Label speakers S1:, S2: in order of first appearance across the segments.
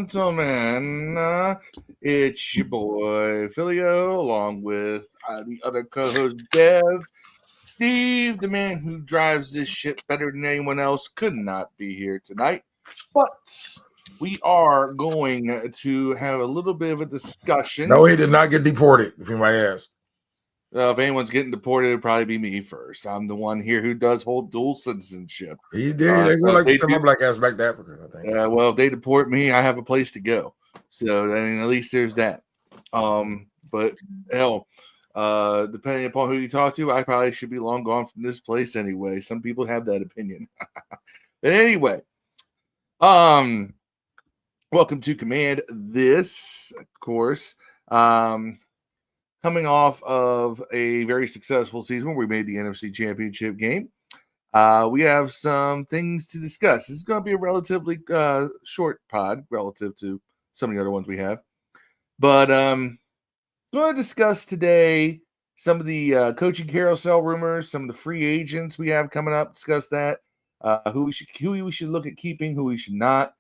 S1: gentlemen, it's your boy Filio, along with the other co-host Dev. Steve, the man who drives this ship better than anyone else, could not be here tonight, but we are going to have a little bit of a discussion.
S2: No, he did not get deported, if you might ask.
S1: If anyone's getting deported, it'd probably be me first. I'm the one here who does hold dual citizenship.
S2: He did. They would like to send my black ass back to Africa, I think.
S1: Well, if they deport me, I have a place to go. So, I mean, at least there's that. But hell, depending upon who you talk to, I probably should be long gone from this place anyway. Some people have that opinion. But anyway, welcome to Command This, of course. Coming off of a very successful season where we made the NFC Championship game. We have some things to discuss. This is going to be a relatively short pod relative to some of the other ones we have. But going to discuss today some of the coaching carousel rumors, some of the free agents we have coming up. Discuss that, who we should look at keeping, who we should not,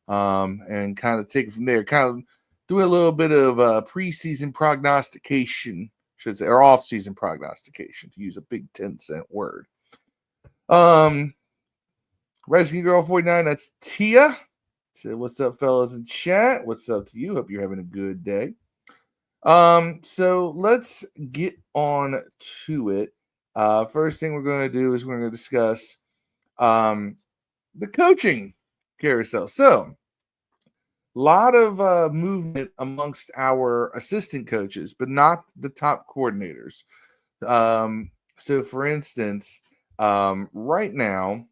S1: and kind of take it from there. Kind of do a little bit of preseason prognostication, should say, or off-season prognostication, to use a big 10-cent word. Redskin Girl 49, that's Tia. So what's up, fellas in chat? What's up to you? Hope you're having a good day. So let's get on to it. First thing we're going to do is we're going to discuss the coaching carousel. So a lot of movement amongst our assistant coaches, but not the top coordinators. So for instance, right now,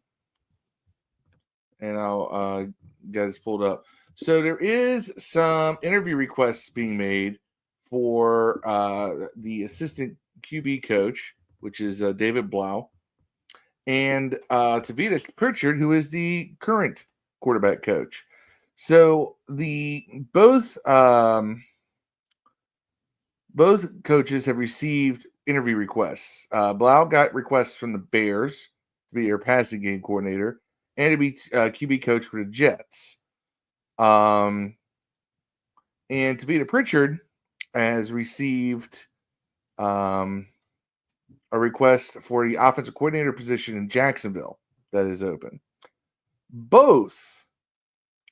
S1: and I'll get this pulled up. So there is some interview requests being made for the assistant QB coach, which is David Blau, and Tavita Pritchard, who is the current quarterback coach. So both coaches have received interview requests. Blau got requests from the Bears to be their passing game coordinator and to be QB coach for the Jets. And Tavita Pritchard has received a request for the offensive coordinator position in Jacksonville that is open. Both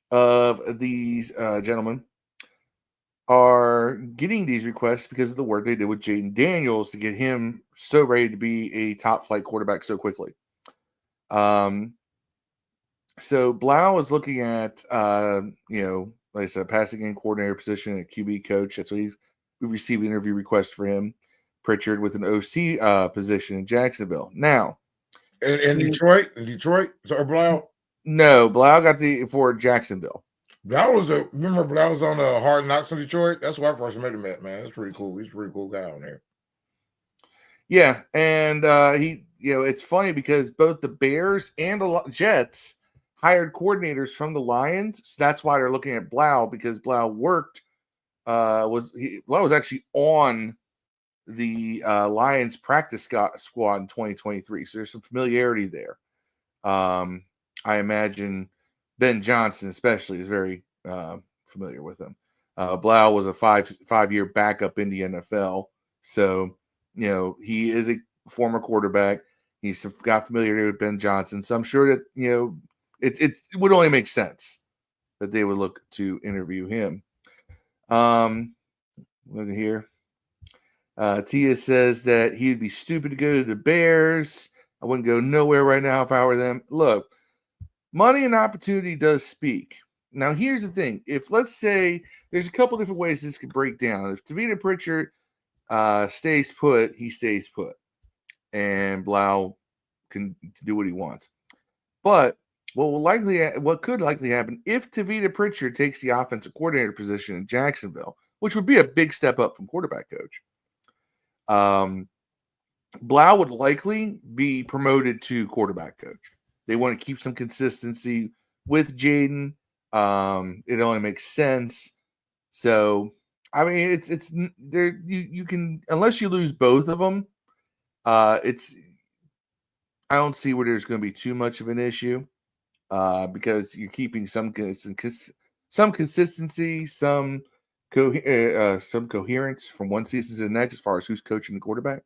S1: of these gentlemen are getting these requests because of the work they did with Jaden Daniels to get him so ready to be a top flight quarterback so quickly. So Blau is looking at, like I said, passing game coordinator position and QB coach. That's what we received an interview request for him. Pritchard with an OC position in Jacksonville. Now,
S2: in Detroit, or Blau?
S1: No, Blau got for Jacksonville.
S2: Blau was on the Hard Knocks in Detroit. That's where I first met him at, man. That's pretty cool. He's a pretty cool guy on there.
S1: Yeah, and it's funny because both the Bears and the Jets hired coordinators from the Lions. So that's why they're looking at Blau, because Blau worked. Blau was actually on the Lions practice squad in 2023. So there's some familiarity there. I imagine Ben Johnson especially is very familiar with him. Blau was a five-year backup in the NFL. So, he is a former quarterback. He's got familiarity with Ben Johnson. So I'm sure that, it would only make sense that they would look to interview him. Look here. Tia says that he'd be stupid to go to the Bears. I wouldn't go nowhere right now if I were them. Look, money and opportunity does speak. Now, here's the thing. If, let's say, there's a couple different ways this could break down. If Tavita Pritchard stays put, he stays put. And Blau can do what he wants. But what could likely happen if Tavita Pritchard takes the offensive coordinator position in Jacksonville, which would be a big step up from quarterback coach. Blau would likely be promoted to quarterback coach. They want to keep some consistency with Jaden. It only makes sense. So, I mean, it's there. You can, unless you lose both of them. I don't see where there's going to be too much of an issue, because you're keeping some some consistency, some coherence from one season to the next as far as who's coaching the quarterback.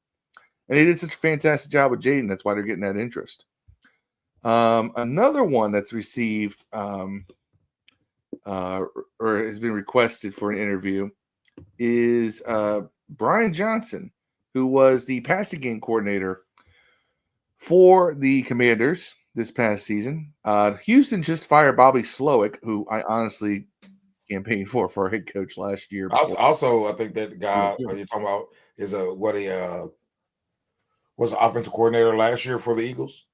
S1: And he did such a fantastic job with Jaden. That's why they're getting that interest. Another one that's received or has been requested for an interview is Brian Johnson, who was the passing game coordinator for the Commanders this past season. Houston just fired Bobby Slowick, who I honestly campaigned for a head coach last year.
S2: Also, I think that the guy you're talking about is was an offensive coordinator last year for the Eagles.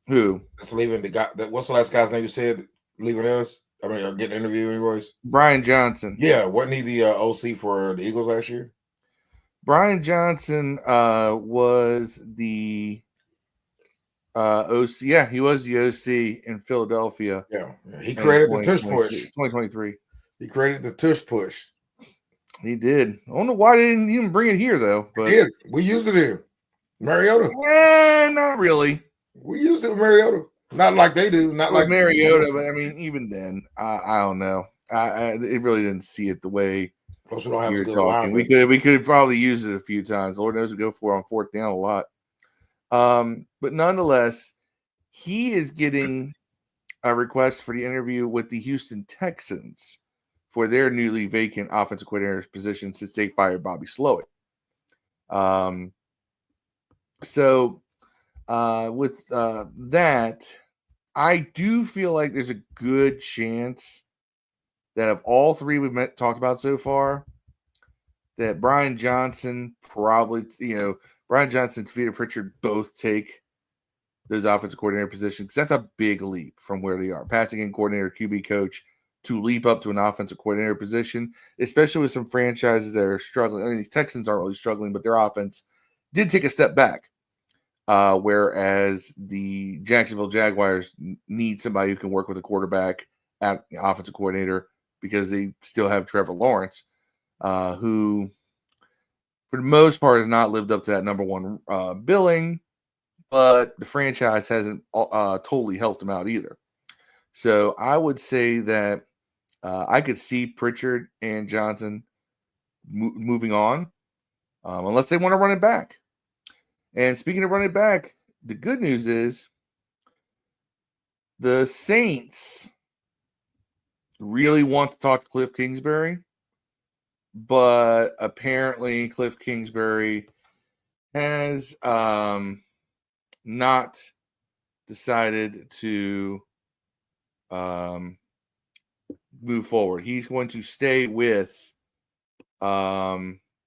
S1: Who?
S2: That's leaving the guy. What's the last guy's name you said leaving us? I mean, getting an interview anyways.
S1: Brian Johnson.
S2: Yeah, wasn't he the OC for the Eagles last year?
S1: Brian Johnson was the OC. Yeah, he was the OC in Philadelphia.
S2: Yeah, he created the tush push.
S1: 2023.
S2: He created the tush push.
S1: He did. I don't know why they didn't even bring it here though. But
S2: we used it here, Mariota.
S1: Yeah, not really.
S2: We used it with Mariota. Not like they do. Not like
S1: Mariota, but I mean, even then, I don't know. I really didn't see it the way you're talking. We could probably use it a few times. Lord knows we go for it on fourth down a lot. But nonetheless, he is getting a request for the interview with the Houston Texans for their newly vacant offensive coordinator position since they fired Bobby Slowick. So with that, I do feel like there's a good chance that of all three we've talked about so far, that Brian Johnson probably, Brian Johnson and Tavita Pritchard both take those offensive coordinator positions, because that's a big leap from where they are. Passing game coordinator, QB coach, to leap up to an offensive coordinator position, especially with some franchises that are struggling. I mean, the Texans aren't really struggling, but their offense did take a step back. Whereas the Jacksonville Jaguars need somebody who can work with a quarterback at the offensive coordinator, because they still have Trevor Lawrence, who for the most part has not lived up to that number one billing, but the franchise hasn't totally helped him out either. So I would say that I could see Pritchard and Johnson moving on, unless they want to run it back. And speaking of running back, the good news is the Saints really want to talk to Cliff Kingsbury, but apparently Cliff Kingsbury has not decided to move forward. He's going to stay with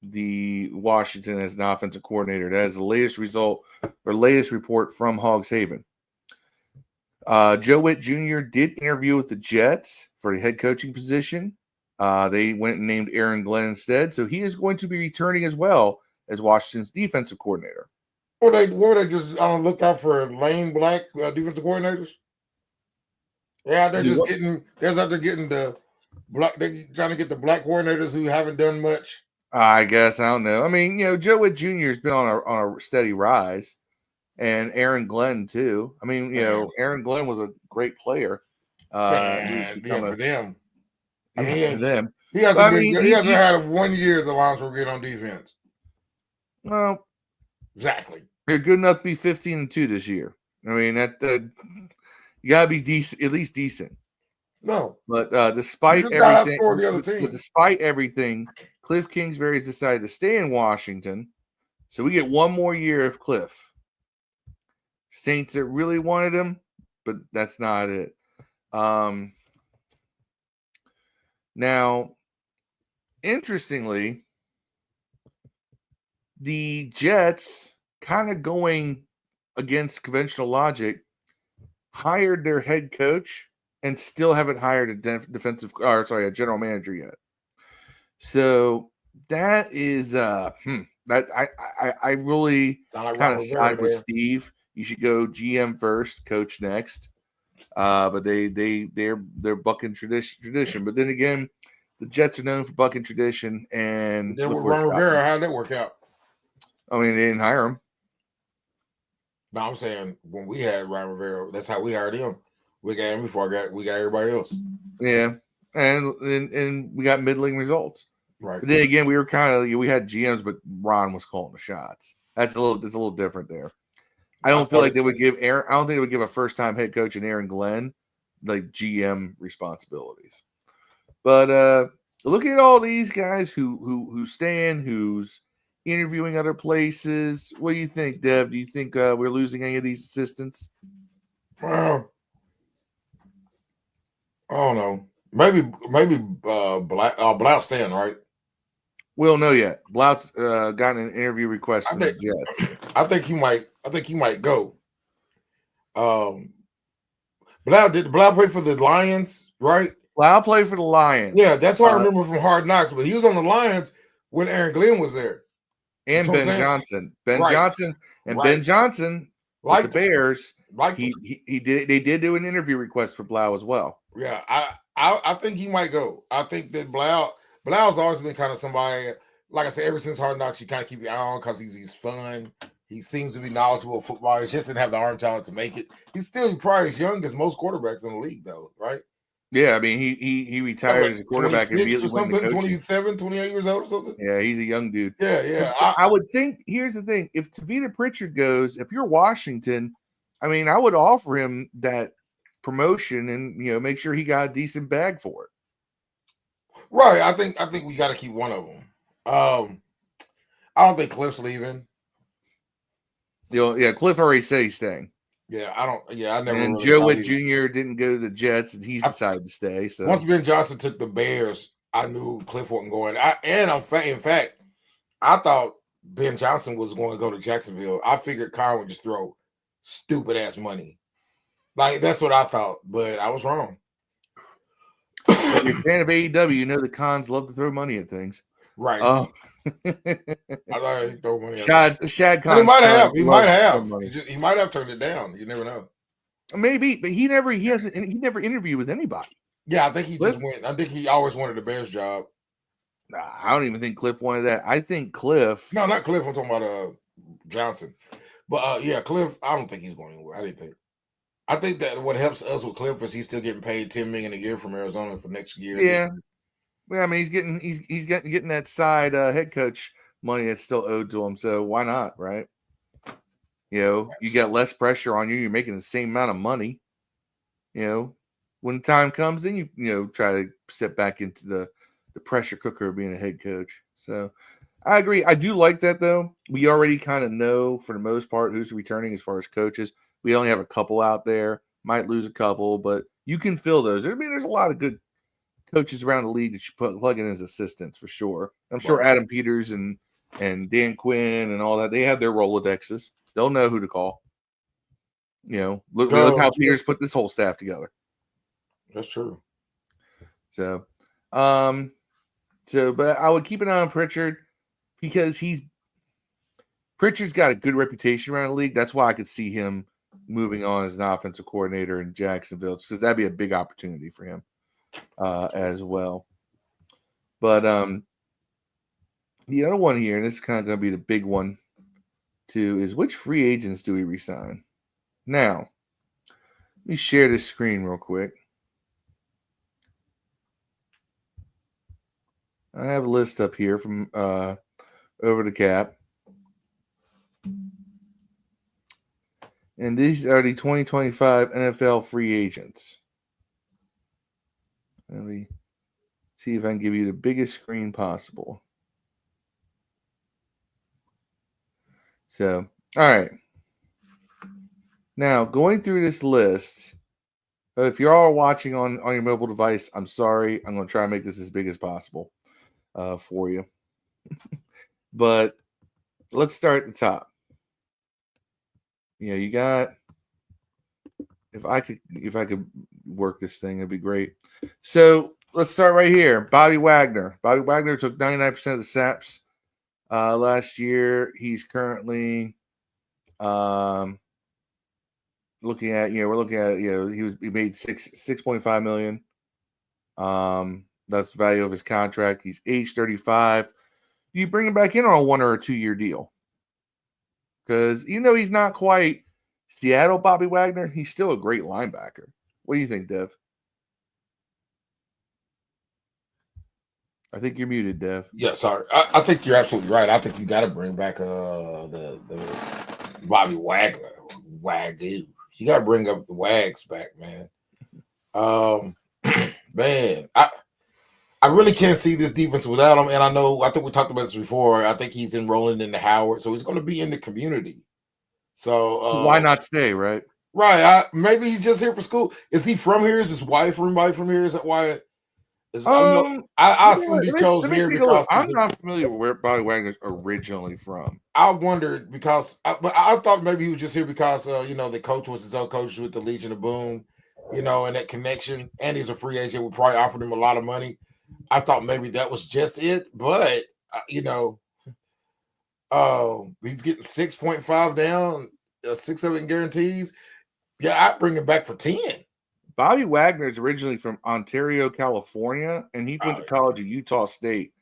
S1: the Washington as an offensive coordinator. That is the latest report from Hogs Haven. Joe Witt Jr. did interview with the Jets for the head coaching position. They went and named Aaron Glenn instead, so he is going to be returning as well as Washington's defensive coordinator.
S2: Were they just look out for lame black defensive coordinators? Yeah, they're just getting the black. They're trying to get the black coordinators who haven't done much.
S1: I guess I don't know. I mean, Joe Witt Jr. has been on a steady rise, and Aaron Glenn too. I mean, Aaron Glenn was a great player.
S2: For them. I mean,
S1: for them.
S2: He hasn't had 1 year the Lions were good on defense.
S1: Well,
S2: exactly.
S1: They're good enough to be 15-2 this year. I mean, you gotta be decent, at least decent.
S2: No,
S1: but despite everything, Cliff Kingsbury has decided to stay in Washington, so we get one more year of Cliff. Saints that really wanted him, but that's not it. Now, interestingly, the Jets, kind of going against conventional logic, hired their head coach and still haven't hired a general manager yet. So that is that I really kind of side with Steve. You should go GM first, coach next. But they're bucking tradition. But then again, the Jets are known for bucking tradition. And
S2: then with Ron Rivera, how'd that work out?
S1: I mean, they didn't hire him.
S2: No, I'm saying when we had Ron Rivera, that's how we hired him. We got him before we got everybody else.
S1: Yeah. and we got middling results.
S2: Right.
S1: But then again, we had GMs, but Ron was calling the shots. It's a little different there. I don't feel like they would give Aaron. I don't think they would give a first-time head coach and Aaron Glenn like GM responsibilities. But look at all these guys who stand, who's interviewing other places. What do you think, Dev? Do you think we're losing any of these assistants?
S2: Well, I don't know. Maybe Blount staying, right?
S1: We don't know yet. Blout's gotten an interview request from the Jets.
S2: I think he might go. Blount play for the Lions, right?
S1: Blount played for the Lions.
S2: Yeah, that's what I remember from Hard Knocks. But he was on the Lions when Aaron Glenn was there.
S1: And Ben Johnson. Ben Johnson with the Bears. They did do an interview request for Blau as well.
S2: Yeah, I think he might go. I think that Blau's always been kind of somebody, like I said, ever since Hard Knocks, you kind of keep your eye on because he's fun. He seems to be knowledgeable of football. He just didn't have the arm talent to make it. He's still probably as young as most quarterbacks in the league, though, right?
S1: Yeah, I mean, he retired as a quarterback and immediately went into coaching.
S2: 27, 28 years old or something.
S1: Yeah, he's a young dude.
S2: Yeah.
S1: I would think, here's the thing. If Tavita Pritchard goes, if you're Washington, I mean, I would offer him that promotion and, make sure he got a decent bag for it.
S2: Right. I think we got to keep one of them. I don't think Cliff's leaving.
S1: Cliff already said he's staying.
S2: Yeah, I don't. Yeah, I never.
S1: And
S2: really
S1: Joe Witt Jr. didn't go to the Jets, and he's decided to stay. So
S2: once Ben Johnson took the Bears, I knew Cliff wasn't going. In fact, I thought Ben Johnson was going to go to Jacksonville. I figured Kyle would just throw stupid ass money. Like that's what I thought, but I was wrong.
S1: If you're a fan of AEW, you know the cons love to throw money at things.
S2: Right.
S1: I
S2: thought he'd throw money.
S1: Shad Khan.
S2: He might have. He might have turned it down. You never know.
S1: Maybe, but he never interviewed with anybody.
S2: Yeah, I think he just went. I think he always wanted the Bears job.
S1: Nah, I don't even think Cliff wanted that. I think Cliff.
S2: No, not Cliff. I'm talking about Johnson. But yeah, Cliff. I don't think he's going anywhere. I didn't think. I think that what helps us with Cliff is he's still getting paid $10 million a year from Arizona for next year.
S1: Yeah. Well, I mean, he's getting that side head coach money that's still owed to him. So why not, right? You got less pressure on you. You're making the same amount of money. When the time comes, then you try to step back into the pressure cooker of being a head coach. So I agree. I do like that though. We already kind of know for the most part who's returning as far as coaches. We only have a couple out there. Might lose a couple, but you can fill those. There's a lot of good coaches around the league that you plug in as assistants for sure. I'm sure Adam Peters and Dan Quinn and all that, they have their Rolodexes. They'll know who to call. Look how Peters put this whole staff together.
S2: That's true.
S1: So, but I would keep an eye on Pritchard because Pritchard's got a good reputation around the league. That's why I could see him moving on as an offensive coordinator in Jacksonville, because that'd be a big opportunity for him as well. But the other one here, and this is kind of going to be the big one too, is which free agents do we resign? Now, let me share this screen real quick. I have a list up here from Over the Cap. And these are the 2025 NFL free agents. Let me see if I can give you the biggest screen possible. So, all right. Now, going through this list, if you're all watching on your mobile device, I'm sorry. I'm going to try and make this as big as possible for you. But let's start at the top. You got, if I could work this thing, it'd be great. So let's start right here. Bobby Wagner. Bobby Wagner took 99% of the snaps last year. He's currently looking at, he made $6.5 million. That's the value of his contract. He's age 35. You bring him back in on a 1 or a 2 year deal. Because even though he's not quite Seattle Bobby Wagner, he's still a great linebacker. What do you think, Dev? I think you're muted, Dev.
S2: Yeah, sorry. I think you're absolutely right. I think you got to bring back the Bobby Wagner. Wagyu. You got to bring up the Wags back, man. Man, I really can't see this defense without him. And I think we talked about this before. I think he's enrolling into Howard, so he's going to be in the community. So
S1: why not stay, right?
S2: Right. Maybe he's just here for school. Is he from here? Is his wife or anybody from here? Is that why? I assumed he chose here because
S1: I'm not familiar with where Bobby Wagner's originally from.
S2: I wondered because I thought maybe he was just here because the coach was his own coach with the Legion of Boom, and that connection. And he's a free agent. We probably offered him a lot of money. I thought maybe that was just it, but he's getting 6.5 down, 6 of it in guarantees. Yeah, I'd bring him back for 10.
S1: Bobby Wagner is originally from Ontario, California, and he went to college at Utah State.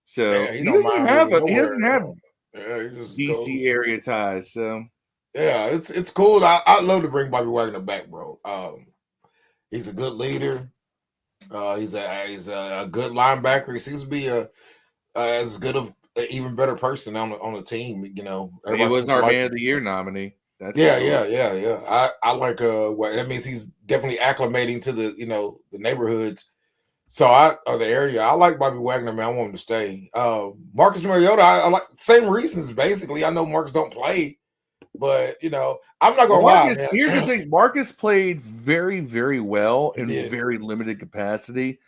S1: So he doesn't have DC area ties. So
S2: yeah, it's cool. I'd love to bring Bobby Wagner back, bro. He's a good leader. He's a good linebacker. He seems to be as good of an even better person on the team.
S1: He was our Man of the Year nominee.
S2: Yeah. I like that means he's definitely acclimating to the neighborhoods. So the area. I like Bobby Wagner, man. I want him to stay. Marcus Mariota, I like same reasons basically. I know Marcus don't play, but I'm not gonna lie. Man.
S1: Here's the thing: Marcus played very, very well in very limited capacity.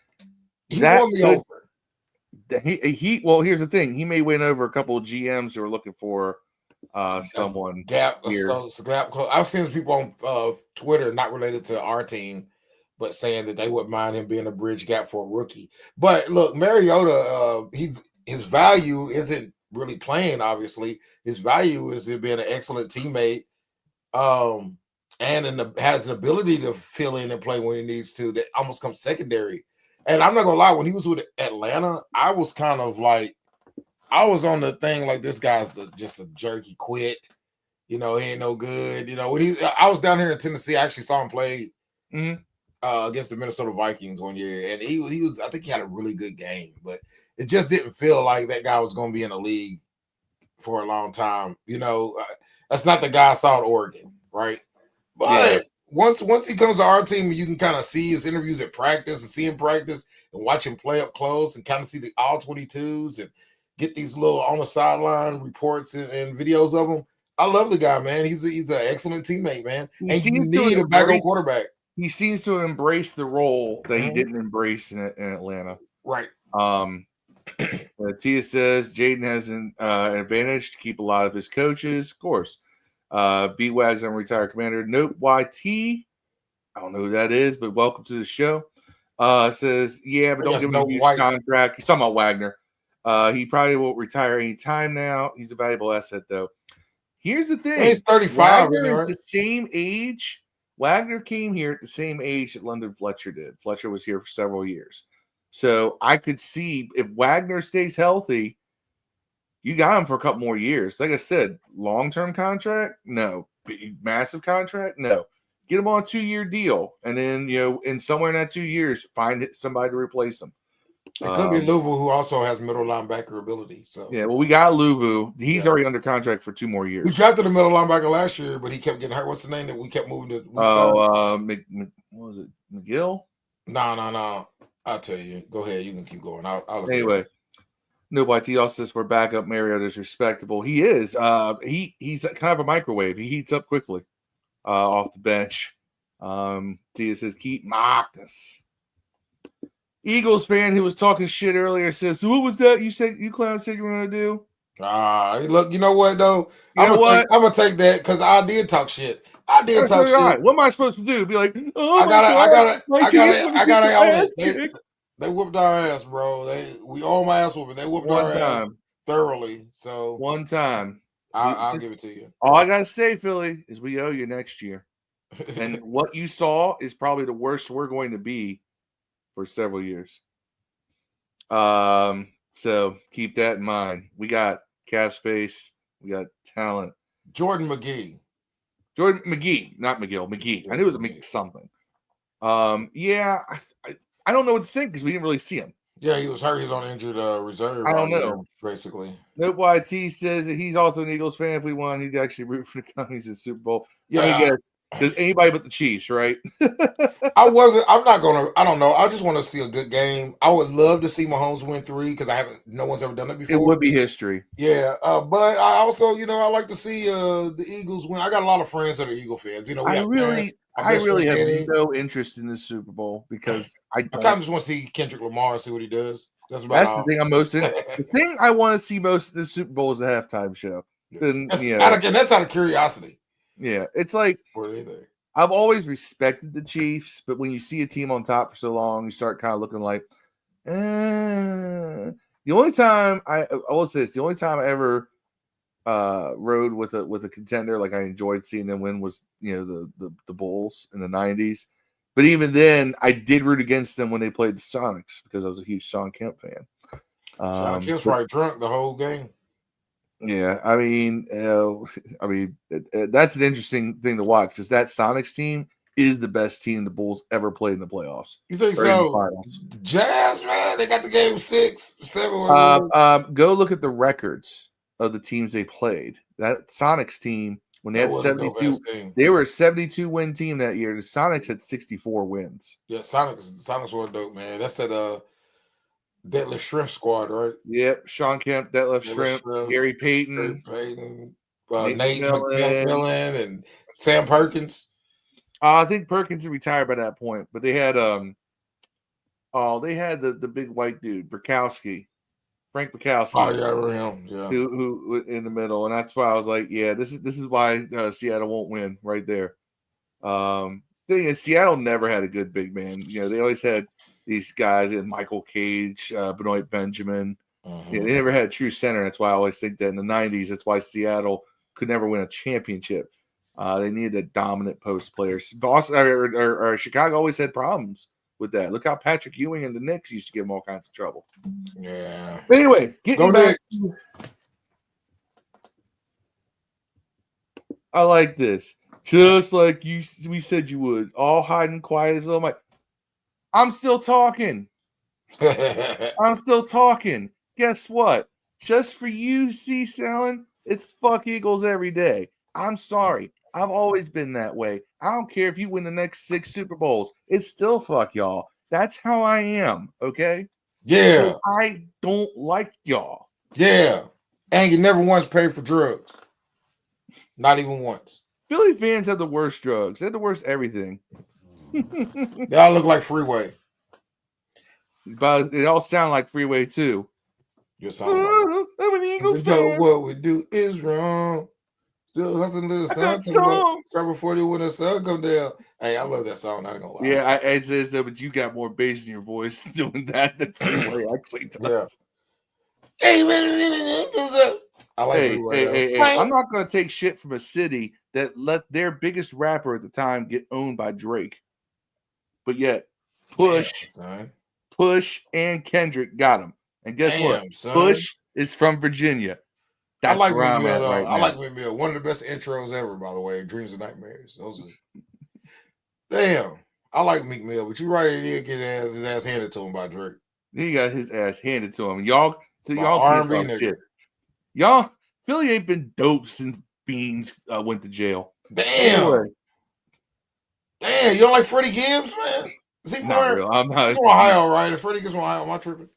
S2: He won me over.
S1: Here's the thing: he may win over a couple of GMs who are looking for someone
S2: gap. I've seen people on Twitter not related to our team, but saying that they wouldn't mind him being a bridge gap for a rookie. But look, Mariota, his value isn't really playing. Obviously, his value is in being an excellent teammate, and has an ability to fill in and play when he needs to. That almost comes secondary. And I'm not gonna lie, when he was with Atlanta, I was kind of like, I was on the thing like this guy's just a jerk. He quit. He ain't no good. When I was down here in Tennessee, I actually saw him play against the Minnesota Vikings one year, and he was. I think he had a really good game, but it just didn't feel like that guy was going to be in the league for a long time. That's not the guy I saw at Oregon, right? But once he comes to our team, you can kind of see his interviews at practice and see him practice and watch him play up close and kind of see the all 22s and get these little on the sideline reports and videos of him. I love the guy, man. He's an excellent teammate, man. And you need a backup quarterback.
S1: He seems to embrace the role that he didn't embrace in Atlanta.
S2: Right.
S1: Tia says Jaden has an advantage to keep a lot of his coaches, of course. B-Wags on retired commander. Nope, YT. I don't know who that is, but welcome to the show. Says, but don't give him a huge contract. He's talking about Wagner. He probably won't retire any time now. He's a valuable asset, though. Here's the thing.
S2: He's 35.
S1: Wagner is the same age. Wagner came here at the same age that London Fletcher did. Fletcher was here for several years. So I could see if Wagner stays healthy, you got him for a couple more years. Like I said, long-term contract? No. Massive contract? No. Get him on a 2-year deal. And then, in somewhere in that 2 years, find somebody to replace him.
S2: It could be Luvu, who also has middle linebacker ability. So
S1: we got Luvu. He's already under contract for 2 more years.
S2: We drafted a middle linebacker last year, but he kept getting hurt. What's the name that we kept moving to?
S1: What was it? McGill?
S2: No. I'll tell you. Go ahead. You can keep going.
S1: Anyway, nobody else says we're back up. Mariota's respectable. He is. He's kind of a microwave. He heats up quickly off the bench. Tia says keep Marcus. Eagles fan who was talking shit earlier says, so what was that you clowns said you were going to do?
S2: Look, you know what, though? I'm going to take that because I did talk shit. I did talk shit.
S1: What am I supposed to do? Be like,
S2: I gotta own it. They whooped our ass, bro. We all my ass whooping. They whooped our ass thoroughly. So
S1: one time.
S2: I'll give it to you.
S1: All I got to say, Philly, is we owe you next year. And what you saw is probably the worst we're going to be for several years. So keep that in mind. We got cap space. We got talent.
S2: Jordan McGee,
S1: not McGill. McGee. I knew it was something. I don't know what to think because we didn't really see him.
S2: Yeah, he was hurt. He's on injured reserve
S1: I don't
S2: out there,
S1: know.
S2: basically.
S1: Nope YT says that he's also an Eagles fan. If we won, he'd actually root for the Cowboys in the Super Bowl.
S2: Yeah,
S1: I mean, guess because anybody but the Chiefs, right?
S2: I'm not gonna. I don't know. I just want to see a good game. I would love to see Mahomes win 3 because no one's ever done it before.
S1: It would be history.
S2: Yeah, but I also, I like to see the Eagles win. I got a lot of friends that are Eagle fans.
S1: I really have no interest in this Super Bowl because I
S2: kind of just want to see Kendrick Lamar and see what he does. That's
S1: the thing I'm most in. The thing I want to see most of this Super Bowl is the halftime show.
S2: That's out of curiosity.
S1: Yeah, it's like
S2: what do you think?
S1: I've always respected the Chiefs, but when you see a team on top for so long, you start kind of looking like, The only time I will say this, the only time I ever rode with a contender, like I enjoyed seeing them win, was the Bulls in the 90s. But even then, I did root against them when they played the Sonics because I was a huge Sean Kemp fan.
S2: Sean Kemp's probably drunk the whole game.
S1: Yeah, I mean, that's an interesting thing to watch because that Sonics team is the best team the Bulls ever played in the playoffs.
S2: You think so? The Jazz, man, they got the game 6, 7.
S1: Go look at the records of the teams they played. That Sonics team, when they had 72, they were a 72 win team that year. The Sonics had 64 wins.
S2: Yeah, Sonics were dope, man. That's that Deadlift Shrimp squad, right?
S1: Yep, Sean Kemp, Deadlift Shrimp, Gary Payton,
S2: Nate McMillan, and Sam Perkins.
S1: I think Perkins had retired by that point, but they had the big white dude, Frank Bukowski.
S2: Oh yeah, him. Yeah,
S1: who in the middle, and that's why I was like, yeah, this is why Seattle won't win right there. Thing is, Seattle never had a good big man. They always had these guys in Michael Cage, Benoit Benjamin. They never had a true center. That's why I always think that in the 90s, that's why Seattle could never win a championship. They needed a dominant post player. Boston or Chicago always had problems with that. Look how Patrick Ewing and the Knicks used to give them all kinds of trouble.
S2: Yeah.
S1: But anyway, getting back. I like this. Just like we said you would. All hiding quiet as well. I'm still talking. I'm still talking. Guess what? Just for you, C-Selling, it's fuck Eagles every day. I'm sorry. I've always been that way. I don't care if you win the next 6 Super Bowls. It's still fuck y'all. That's how I am, okay?
S2: Yeah.
S1: I don't like y'all.
S2: Yeah. And you never once paid for drugs. Not even once.
S1: Philly fans have the worst drugs. They have the worst everything.
S2: They all look like Freeway.
S1: But they all sound like Freeway too.
S2: I'm an Eagles fan. What we do is wrong. Still hustling to the sun come up. Right before when the sun come down. Hey, I love that song. Not gonna lie.
S1: Yeah, it says though, but you got more bass in your voice doing that than Freeway actually does.
S2: Yeah. Hey, man, I like Freeway.
S1: Hey. I'm not gonna take shit from a city that let their biggest rapper at the time get owned by Drake. But yet, Push and Kendrick got him. And guess what? Son. Push is from Virginia.
S2: That's I like where I'm at right now. I like Meek Mill. One of the best intros ever, by the way. Dreams and Nightmares. Damn. I like Meek Mill, but you're right. He did get his ass handed to him by Drake.
S1: He got his ass handed to him. Y'all R&B nigga. Y'all, Philly ain't been dope since Beans went to jail.
S2: Damn. Anyway. Damn, you don't like Freddie Gibbs, man? Is he from
S1: real. I'm not.
S2: He's from Ohio, right? If Freddie Gibbs from Ohio, am I tripping?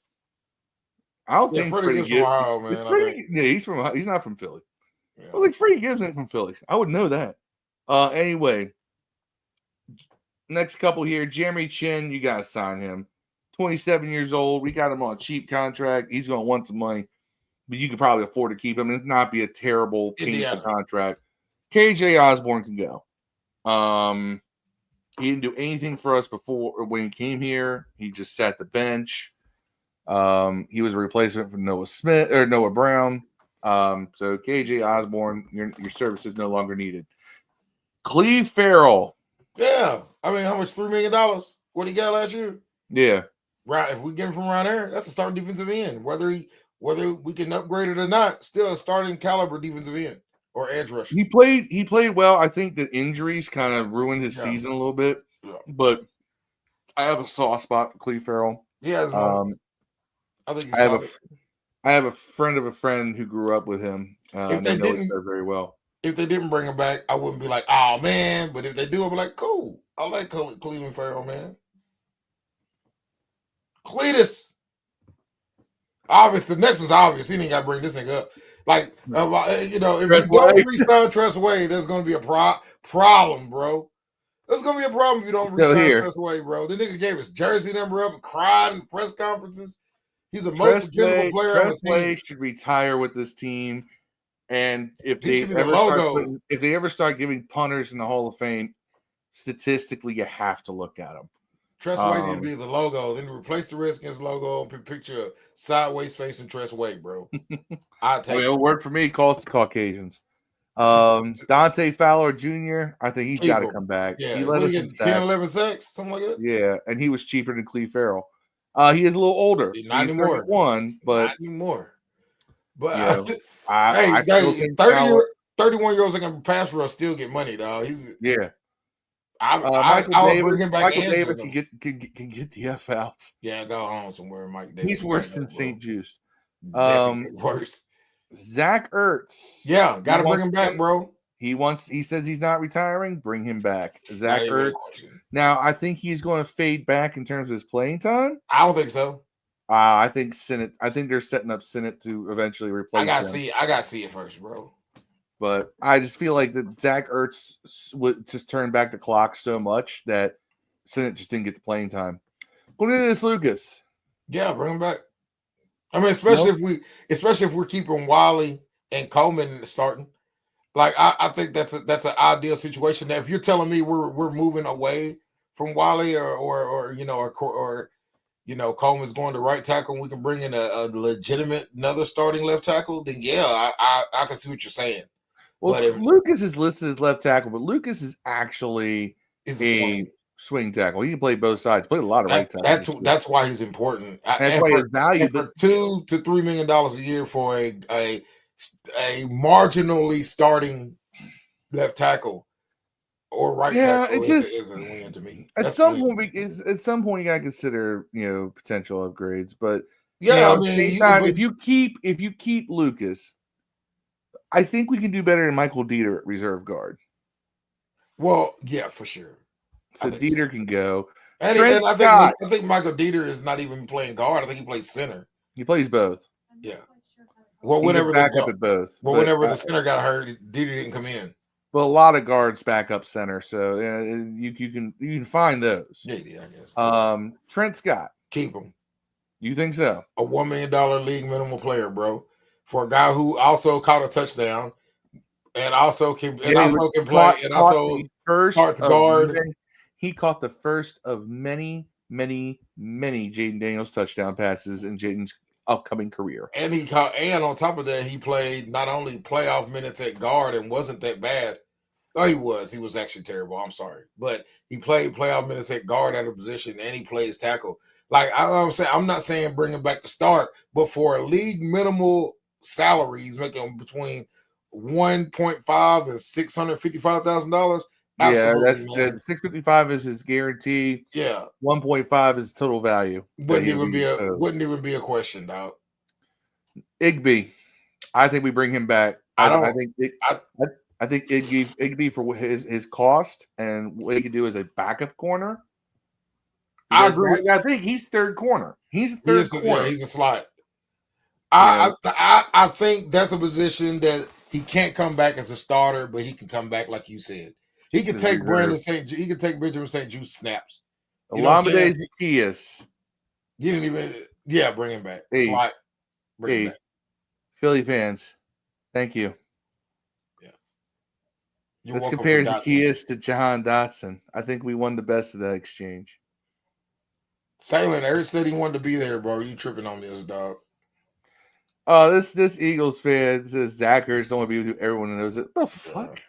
S1: I don't think Freddie Gibbs from
S2: Ohio, man.
S1: He's not from Philly. Yeah. I think Freddie Gibbs ain't from Philly. I would know that. Anyway, next couple here. Jeremy Chin, you gotta sign him. 27 years old. We got him on a cheap contract. He's gonna want some money, but you could probably afford to keep him. It's not be a terrible, painful contract. KJ Osborne can go. He didn't do anything for us before when he came here. He just sat the bench. He was a replacement for Noah Brown. So KJ Osborne, your services no longer needed. Cleve Farrell.
S2: Yeah. I mean, how much? $3 million? What he got last year?
S1: Yeah.
S2: Right. If we get him from around there, that's a starting defensive end. Whether we can upgrade it or not, still a starting caliber defensive end or edge rusher.
S1: He played well. I think that injuries kind of ruined his season a little bit. Yeah. But I have a soft spot for Cleve Farrell.
S2: He has moments. I think he's solid.
S1: I have a friend of a friend who grew up with him.
S2: If
S1: they
S2: they
S1: know
S2: didn't,
S1: each other very well.
S2: If they didn't bring him back, I wouldn't be like, oh man. But if they do, I'll be like, cool. I like Cleveland Farrell, man. Cletus. Obvious. The next one's obvious. He ain't got to bring this nigga up. Like, if you don't re-sign Tress Way, there's going to be a problem, bro. There's going to be a problem if you don't re-sign Tress Way, bro. The nigga gave his jersey number up and cried in press conferences. He's the most dependable player on the team.
S1: Way should retire with this team. And if they ever start giving punters in the Hall of Fame, statistically, you have to look at them.
S2: Tress Way need to be the logo. Then replace the Redskins logo and picture a sideways facing Tress Way, bro.
S1: It'll work for me. Calls to Caucasians. Dante Fowler Jr., I think he's got to come back.
S2: Yeah,
S1: he led us in
S2: 10, 11 sacks, something like that.
S1: Yeah, and he was cheaper than Cleve Farrell. He is a little older.
S2: Not anymore.
S1: 31, but
S2: not anymore. But
S1: hey, I
S2: 31-year-olds that can pass rush still get money, dog.
S1: Michael Davis can get the F out.
S2: Yeah, go home somewhere. Mike Davis.
S1: He's worse than St. Juice.
S2: Worse.
S1: Zach Ertz.
S2: Yeah, got to bring him back, bro.
S1: He says he's not retiring. Bring him back. Zach Ertz. Now, I think he's going to fade back in terms of his playing time.
S2: I don't think so.
S1: I think they're setting up Sinnott to eventually replace him.
S2: I gotta see it first, bro.
S1: But I just feel like that Zach Ertz would just turn back the clock so much that Sinnott just didn't get the playing time. Cornelius Lucas.
S2: Yeah, bring him back. I mean, especially if we're keeping Wiley and Coleman starting. Like I think that's an ideal situation. Now, if you're telling me we're moving away from Wiley or Coleman's going to right tackle and we can bring in a legitimate another starting left tackle, then yeah, I can see what you're saying.
S1: Well, Lucas is listed as left tackle, but Lucas is actually a swing tackle. He can play both sides. Played a lot of right tackle.
S2: That's why he's important.
S1: That's why he's valued.
S2: For $2 to $3 million a year for a marginally starting left tackle or right tackle.
S1: It's just
S2: is a win to me.
S1: At some point, you gotta consider potential upgrades. But if you keep Lucas, I think we can do better than Michael Dieter at reserve guard.
S2: Well, yeah, for sure.
S1: So Dieter can go.
S2: And I think Michael Dieter is not even playing guard. I think he plays center.
S1: He plays both.
S2: Yeah. Well, whenever
S1: back up at both.
S2: Well, whenever the center got hurt, Dieter didn't come in.
S1: Well, a lot of guards back up center, so you can find those.
S2: Yeah, I guess.
S1: Trent Scott,
S2: keep him.
S1: You think so?
S2: A $1 million league minimum player, bro, for a guy who also caught a touchdown and also can play and also starts guard.
S1: He caught the first of many Jaden Daniels touchdown passes in Jaden's upcoming career.
S2: And on top of that, he played not only playoff minutes at guard and wasn't that bad. Oh, he was actually terrible. I'm sorry. But he played playoff minutes at guard at a position and he plays tackle. Like I'm saying, I'm not saying bring him back to start, but for a league minimal salary, he's making between $1.5 and $655,000.
S1: Yeah, that's $655 is his guarantee.
S2: Yeah,
S1: 1.5 is total value.
S2: Wouldn't even be a question, dog.
S1: Igby, I think we bring him back. I think Igby for his cost and what he can do as a backup corner.
S2: I agree.
S1: I think he's third corner. He's third corner.
S2: Yeah, he's a slot. I think that's a position that he can't come back as a starter, but he can come back like you said. He could take Benjamin St. Juice snaps.
S1: Olamide Zaccheaus.
S2: You didn't even bring him back. Bring him back.
S1: Philly fans, thank you.
S2: Yeah.
S1: Let's compare Zaccheaus to Jahan Dotson. I think we won the best of that exchange.
S2: Phelan, Eric said he wanted to be there, bro. You tripping on this, dog.
S1: This Eagles fan says Zach Ertz don't want to be with you. Everyone knows it. The fuck?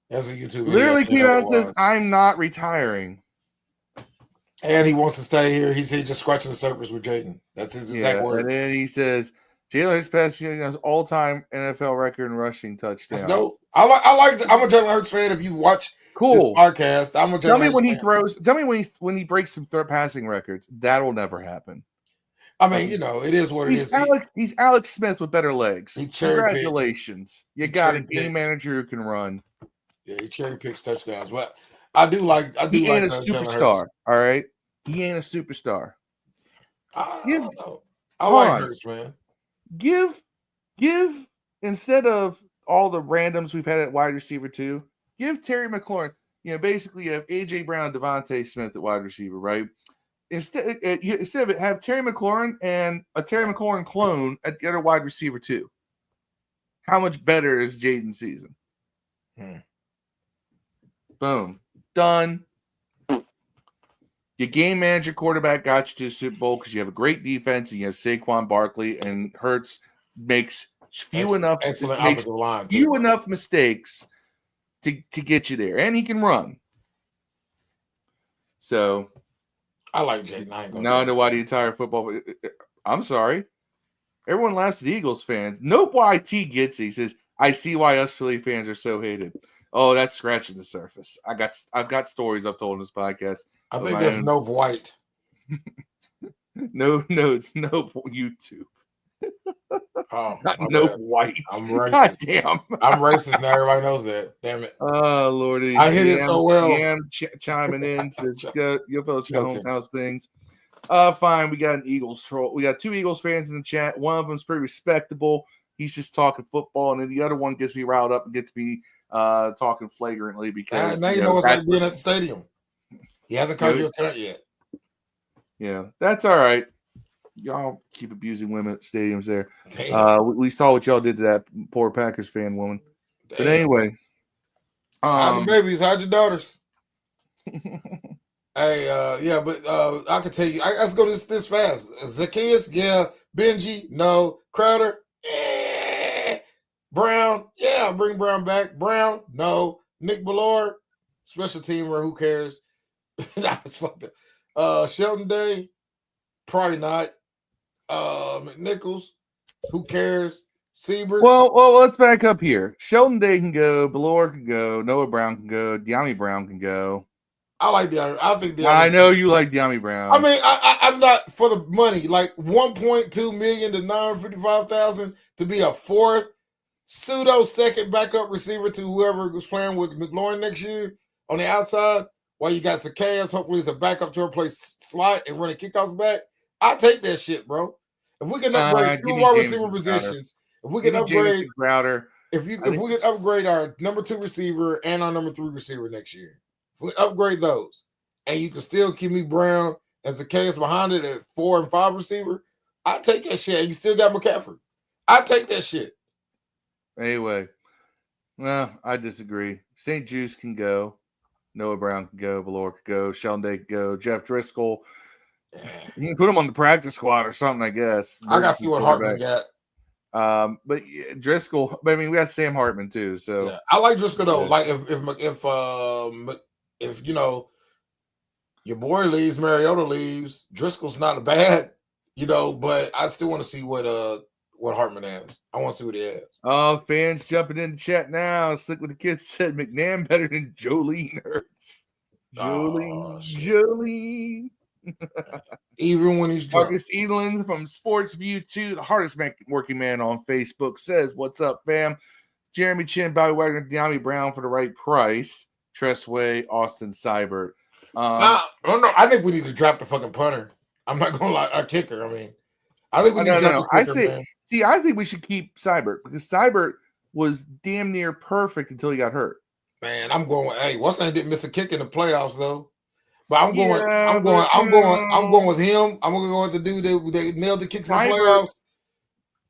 S2: That's a YouTube video.
S1: Literally came out and says, I'm not retiring.
S2: And he wants to stay here. He's just scratching the surface with Jaden. That's his exact word.
S1: And then he says, Jalen Hurts passed his all-time NFL record in rushing touchdowns.
S2: No, I'm a Jalen Hurts fan. If you watch this podcast, I'm a Jalen
S1: Tell me
S2: Hurts
S1: when
S2: fan.
S1: he throws. Tell me when he breaks some passing records. That will never happen.
S2: I mean, it is what it is.
S1: He's Alex Smith with better legs.
S2: He cherry picks.
S1: Congratulations. You got a game manager who can run.
S2: Yeah, he cherry picks touchdowns. But I do like
S1: he ain't a superstar. All right. He ain't a superstar.
S2: I like Hurts, man.
S1: Give instead of all the randoms we've had at wide receiver too, give Terry McLaurin. Basically you have AJ Brown, Devontae Smith at wide receiver, right? Instead of it, have Terry McLaurin and a Terry McLaurin clone at the other wide receiver too. How much better is Jaden's season? Boom. Done. Your game manager quarterback got you to the Super Bowl because you have a great defense and you have Saquon Barkley, and Hurts makes few enough mistakes to get you there. And he can run. So
S2: I like Jaden.
S1: Now I know why the entire football. I'm sorry. Everyone laughs at the Eagles fans. Nope, why T gets it. He says, I see why us Philly fans are so hated. Oh, that's scratching the surface. I've got stories I've told in this podcast.
S2: I think that's Nope White.
S1: No, it's Nope YouTube.
S2: Oh,
S1: not Nope White.
S2: I'm racist.
S1: God damn.
S2: I'm racist now. Everybody knows that. Damn it.
S1: Oh, Lordy.
S2: I hit it so well.
S1: Chiming in. Says, your fellas got homehouse things. Fine. We got an Eagles troll. We got 2 Eagles fans in the chat. One of them's pretty respectable. He's just talking football, and then the other one gets me riled up and gets me talking flagrantly because
S2: now you know what's like being at the stadium. He hasn't called you a cut yet.
S1: Yeah, that's all right. Y'all keep abusing women at stadiums there. We saw what y'all did to that poor Packers fan woman. Damn. But anyway.
S2: How'd your babies? How'd your daughters? Hey, yeah, but I can tell you, let's go this fast. Zacchaeus, yeah. Benji, no. Crowder, Brown, yeah, bring Brown back. Brown, no. Nick Ballard, special teamer, who cares? That's fucked up. Shelton Day, probably not. McNichols, who cares? Siebert.
S1: Well, let's back up here. Shelton Day can go. Ballard can go. Noah Brown can go. De'Ami Brown can go.
S2: I like De'Ami. I think De'Ami.
S1: I know you like De'Ami Brown.
S2: I mean, I'm not for the money. Like $1.2 million to $955,000 to be a fourth pseudo second backup receiver to whoever was playing with McLaurin next year on the outside. While you got Zacchaeus, hopefully he's a backup to replace Slot and running kickoffs back. I'll take that shit, bro. If we can upgrade 2 wide receiver positions, if we can upgrade
S1: Crowder,
S2: if we can upgrade our number 2 receiver and our number 3 receiver next year, if we upgrade those, and you can still keep me Brown as a case behind it at 4 and 5 receiver, I take that shit. And you still got McCaffrey. I take that shit.
S1: Anyway, well, I disagree. St. Juice can go. Noah Brown can go. Ballard can go. Sheldon Day can go. Jeff Driscoll. You can put him on the practice squad or something, I guess.
S2: I got to see what Hartman got.
S1: But Driscoll. I mean, we got Sam Hartman too. So
S2: yeah. I like Driscoll though. Like if you know your boy leaves, Mariota leaves, Driscoll's not a bad, but I still want to see what Hartman has. I want to see what he has.
S1: Oh, fans jumping in the chat now. Slick with the kids said McNabb better than Jolene Hurts. Jolene.
S2: Even when he's drunk.
S1: Marcus Edelin from Sports View 2, the hardest working man on Facebook, says, "What's up, fam? Jeremy Chin, Bobby Wagner, De'Ami Brown for the right price. Tressway, Austin Seibert."
S2: I think we need to drop the fucking punter. I'm not gonna lie, a kicker. I mean, I think we need to drop the kicker.
S1: I think we should keep Seibert because Seibert was damn near perfect until he got hurt.
S2: Man, I'm going. Hey, what's name didn't miss a kick in the playoffs though. But I'm going with him. I'm gonna go with the dude that nailed the kicks in the playoffs.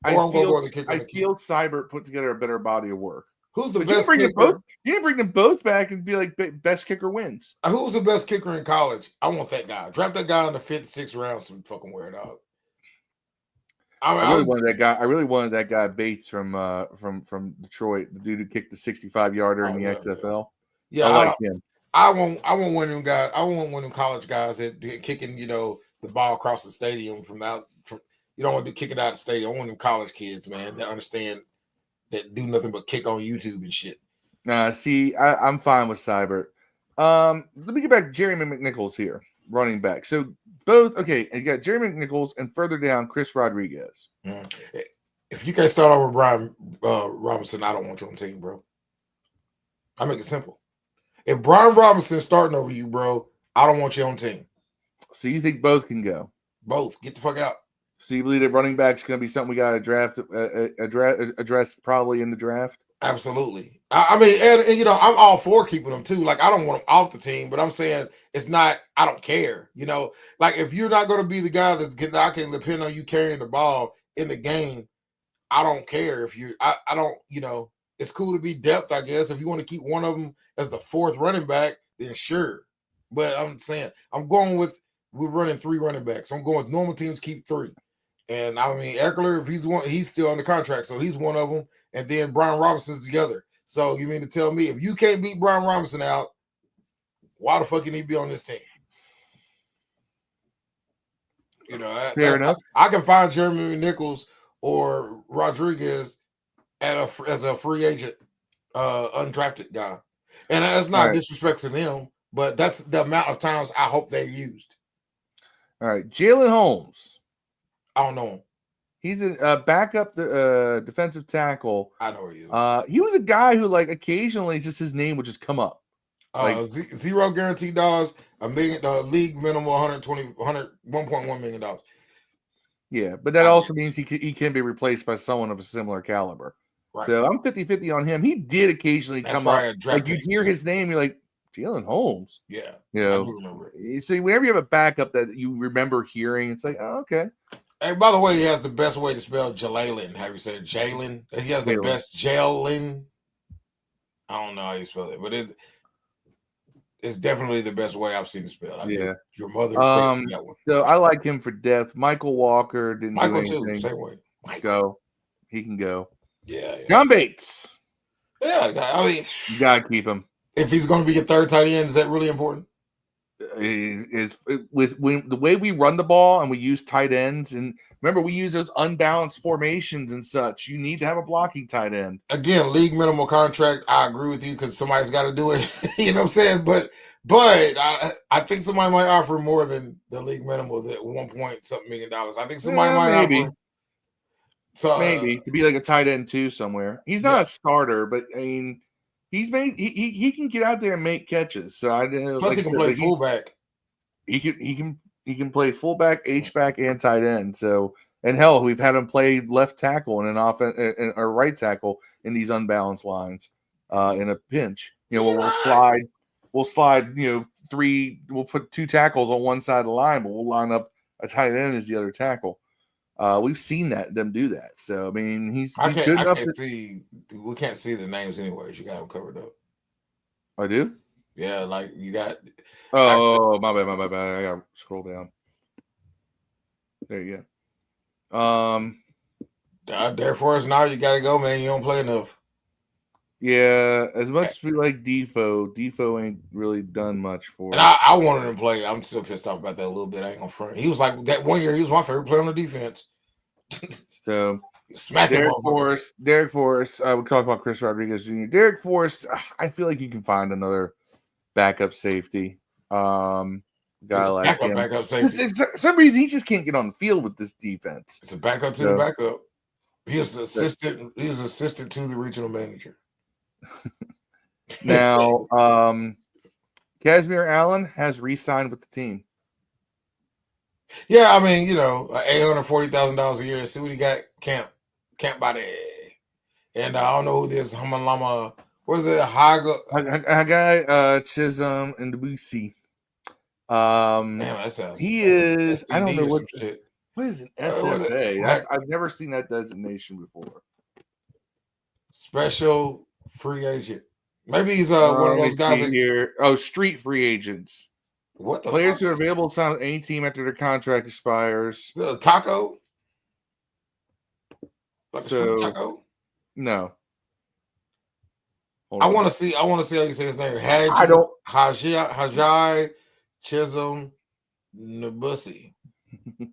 S1: I feel Seibert put together a better body of work.
S2: Who's the best kicker?
S1: You didn't bring them both back and be like best kicker wins.
S2: Who's the best kicker in college? I want that guy. Draft that guy in the 5th, 6th round. Some fucking weird out.
S1: I really wanted that guy. I really wanted that guy Bates from Detroit, the dude who kicked the 65-yarder in the XFL.
S2: Yeah,
S1: I like him.
S2: I want one of them guys. I want one of them college guys that kicking, the ball across the stadium from you don't want to kick it out of the stadium. I want them college kids, man, that understand that do nothing but kick on YouTube and shit.
S1: See, I'm fine with Seibert. Let me get back to Jeremy McNichols here. running back. So both okay. And you got Jerry McNichols and further down Chris Rodriguez.
S2: If you can't start off with Brian Robinson, I don't want you on the team, bro. I make it simple. If Brian Robinson's starting over you, bro, I don't want you on the team.
S1: So you think both can go?
S2: Both. Get the fuck out.
S1: So you believe that running back's going to be something we got to address probably in the draft?
S2: Absolutely. I mean, and you know, I'm all for keeping them too. Like, I don't want them off the team, but I'm saying it's not. I don't care. You know, like if you're not going to be the guy that's getting, I can depend on you carrying the ball in the game. I don't care if you. I don't. You know, it's cool to be depth. I guess if you want to keep one of them as the fourth running back, then sure. But I'm saying I'm going with we're running 3 running backs. I'm going with normal teams keep 3. And I mean, Eckler, if he's one, he's still under contract, so he's one of them. And then Brian Robinson's together. So you mean to tell me if you can't beat Brian Robinson out, why the fuck can he be on this team? You know,
S1: fair enough.
S2: I can find Jeremy Nichols or Rodriguez as a free agent, undrafted guy, and that's not disrespect to them, but that's the amount of times I hope they used.
S1: All right, Jalen Holmes.
S2: I don't know him.
S1: He's a backup defensive tackle.
S2: I know he is.
S1: He was a guy who, like, occasionally just his name would just come up.
S2: Like, $0 guaranteed dollars, $1 million, league minimum $1.1 million.
S1: Yeah, but that also means he can be replaced by someone of a similar caliber. Right. So I'm 50-50 on him. He did occasionally come up. Like, you hear his name, you're like, Jalen Holmes.
S2: Yeah.
S1: You know,
S2: I do remember it.
S1: So whenever you have a backup that you remember hearing, it's like, oh, okay.
S2: Hey, by the way, he has the best way to spell Jalen. Have you said Jalen? He has the best Jalen. I don't know how you spell it, but it's definitely the best way I've seen it spelled. Your mother that one.
S1: So I like him for depth. Michael Walker didn't do anything.
S2: Too, same way.
S1: Go. He can go.
S2: Yeah.
S1: John Bates.
S2: Yeah, I mean,
S1: you gotta keep him.
S2: If he's going to be a third tight end, is that really important?
S1: With the way we run the ball and we use tight ends, and remember we use those unbalanced formations and such. You need to have a blocking tight end.
S2: Again, league minimal contract. I agree with you because somebody's got to do it. You know what I'm saying? But I think somebody might offer more than the league minimal, that $1 million. I think somebody might offer. So
S1: maybe to be like a tight end too somewhere. He's not a starter, but I mean. He can get out there and make catches. So
S2: plus he can play fullback.
S1: He can play fullback, H-back, and tight end. So and hell, we've had him play left tackle and an offense or right tackle in these unbalanced lines in a pinch. You know, we'll slide. You know, we'll put 2 tackles on one side of the line, but we'll line up a tight end as the other tackle. We've seen them do that. So I mean, he's good enough.
S2: We can't see the names anyways. You got them covered up.
S1: I do.
S2: Yeah, like you got.
S1: Oh, my bad. I gotta scroll down. There you go.
S2: Therefore, now you gotta go, man. You don't play enough.
S1: Yeah, as much as we like Defoe ain't really done much for
S2: us. And I wanted him to play. I'm still pissed off about that a little bit. I ain't gonna front. He was like that one year. He was my favorite player on the defense.
S1: So
S2: Derek
S1: Forrest. I would talk about Chris Rodriguez Jr. Derek Forrest. I feel like you can find another backup safety. Guy like him.
S2: Backup safety.
S1: For some reason, he just can't get on the field with this defense.
S2: It's a backup to the backup. He is assistant. He's assistant to the regional manager.
S1: Now, Casimir Allen has re-signed with the team.
S2: Yeah, I mean, you know, $840,000 a year. See what he got. Camp body. And I don't know who this Hamalama. What is it?
S1: Hagai Chisholm and Debussy.
S2: Damn, that sounds.
S1: He is.
S2: STD
S1: I don't know what
S2: is
S1: an SFA. I've never seen that designation before.
S2: Special free agent. Maybe he's one of those guys
S1: here. Oh, street free agents.
S2: What the
S1: players who are available to sign with any team after their contract expires?
S2: Taco? Like a taco?
S1: No.
S2: I want to see how you say his name. Hajai Chisholm Nabusi. I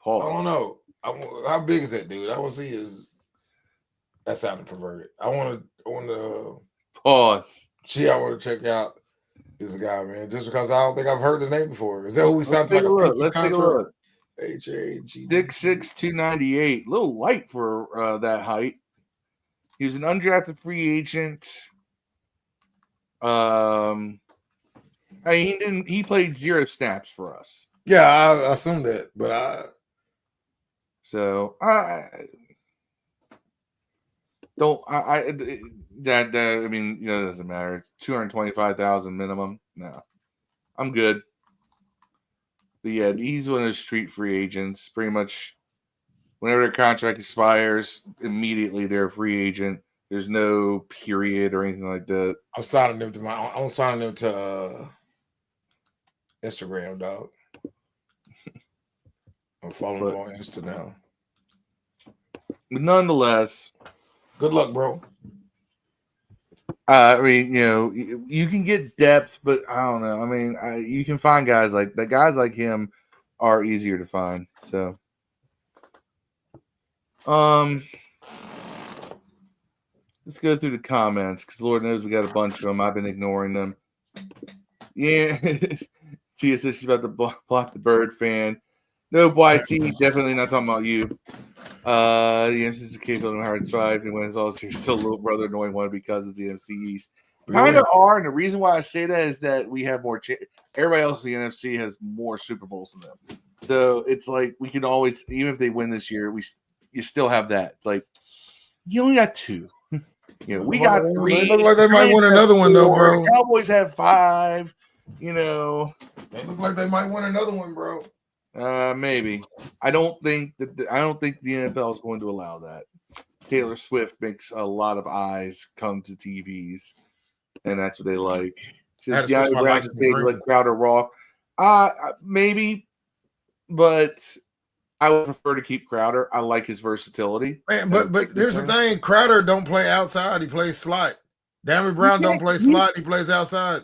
S2: don't know. How big is that dude? I want to see his. That sounded perverted. I want to.
S1: Pause.
S2: I want to check out this guy, man. Just because I don't think I've heard the name before. Is that who we signed to
S1: Let's
S2: like a
S1: take a look.
S2: futures
S1: Let's take a
S2: contract?
S1: look.
S2: H-A-G.
S1: 6'6", 298. A little light for that height. He was an undrafted free agent. He played 0 snaps for us.
S2: Yeah, I assumed that, but I
S1: mean, it doesn't matter. It's $225,000 minimum. No, I'm good. But yeah, he's one of those street free agents. Pretty much, whenever their contract expires, immediately they're a free agent. There's no period or anything like that.
S2: I'm signing them to Instagram, dog. I'm following them on Insta now.
S1: But nonetheless,
S2: good luck, bro.
S1: I mean, you can get depth, but I don't know. I mean, you can find guys like that. Guys like him are easier to find. So, let's go through the comments because Lord knows we got a bunch of them. I've been ignoring them. Yeah, Tia says she's about to block the Bird fan. No, YT, definitely not talking about you. The MC is capable of hard drive, and when it's all you're still a little brother annoying one because of the NFC East. Kind of are, and the reason why I say that is that we have more. Everybody else in the NFC has more Super Bowls than them, so it's like we can always, even if they win this year, you still have that. Like you only got 2. We got 3.
S2: They look like they might win another one though, bro.
S1: The Cowboys have 5.
S2: They look like they might win another one, bro.
S1: Maybe. I don't think the NFL is going to allow that. Taylor Swift makes a lot of eyes come to TVs, and that's what they like. Says De'Ami Brown should say like Crowder Raw. Maybe, but I would prefer to keep Crowder. I like his versatility.
S2: Man, but here's the thing: Crowder don't play outside; he plays slot. De'Ami Brown don't play slot; he plays outside.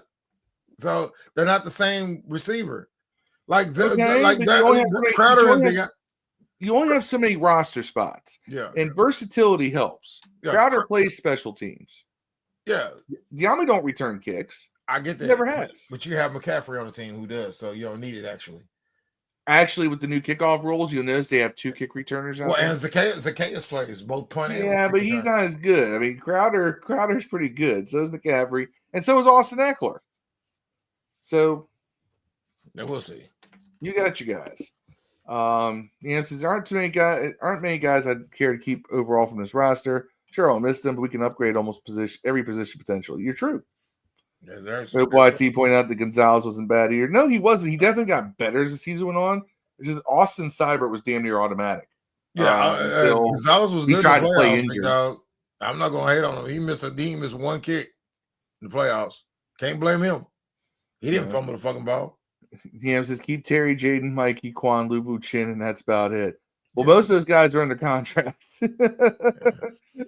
S2: So they're not the same receiver. Crowder.
S1: You only have so many roster spots.
S2: Yeah,
S1: and versatility helps. Yeah, Crowder plays special teams.
S2: Yeah,
S1: De'Ami don't return kicks.
S2: I get that.
S1: He never has.
S2: But you have McCaffrey on the team who does, so you don't need it actually.
S1: Actually, with the new kickoff rules, you'll notice they have 2 kick returners out there.
S2: And Zacchaeus plays both punt and
S1: yeah, but he's not as good. I mean, Crowder's pretty good. So is McCaffrey, and so is Austin Eckler. So
S2: we'll see.
S1: You got you guys. Since there aren't many guys I'd care to keep overall from this roster. Sure, I'll miss them, but we can upgrade almost every position potentially. You're true.
S2: Yeah,
S1: YT pointed out that Gonzalez wasn't bad either. No, he wasn't. He definitely got better as the season went on. It's just Austin Seibert was damn near automatic.
S2: Yeah, Gonzalez was good.
S1: He tried to play injured.
S2: Dog. I'm not gonna hate on him. He missed 1 kick in the playoffs. Can't blame him. He didn't fumble the fucking ball.
S1: Says keep Terry, Jaden, Mikey, Quan, Luvu, Chin, and that's about it. Well, most of those guys are under contract.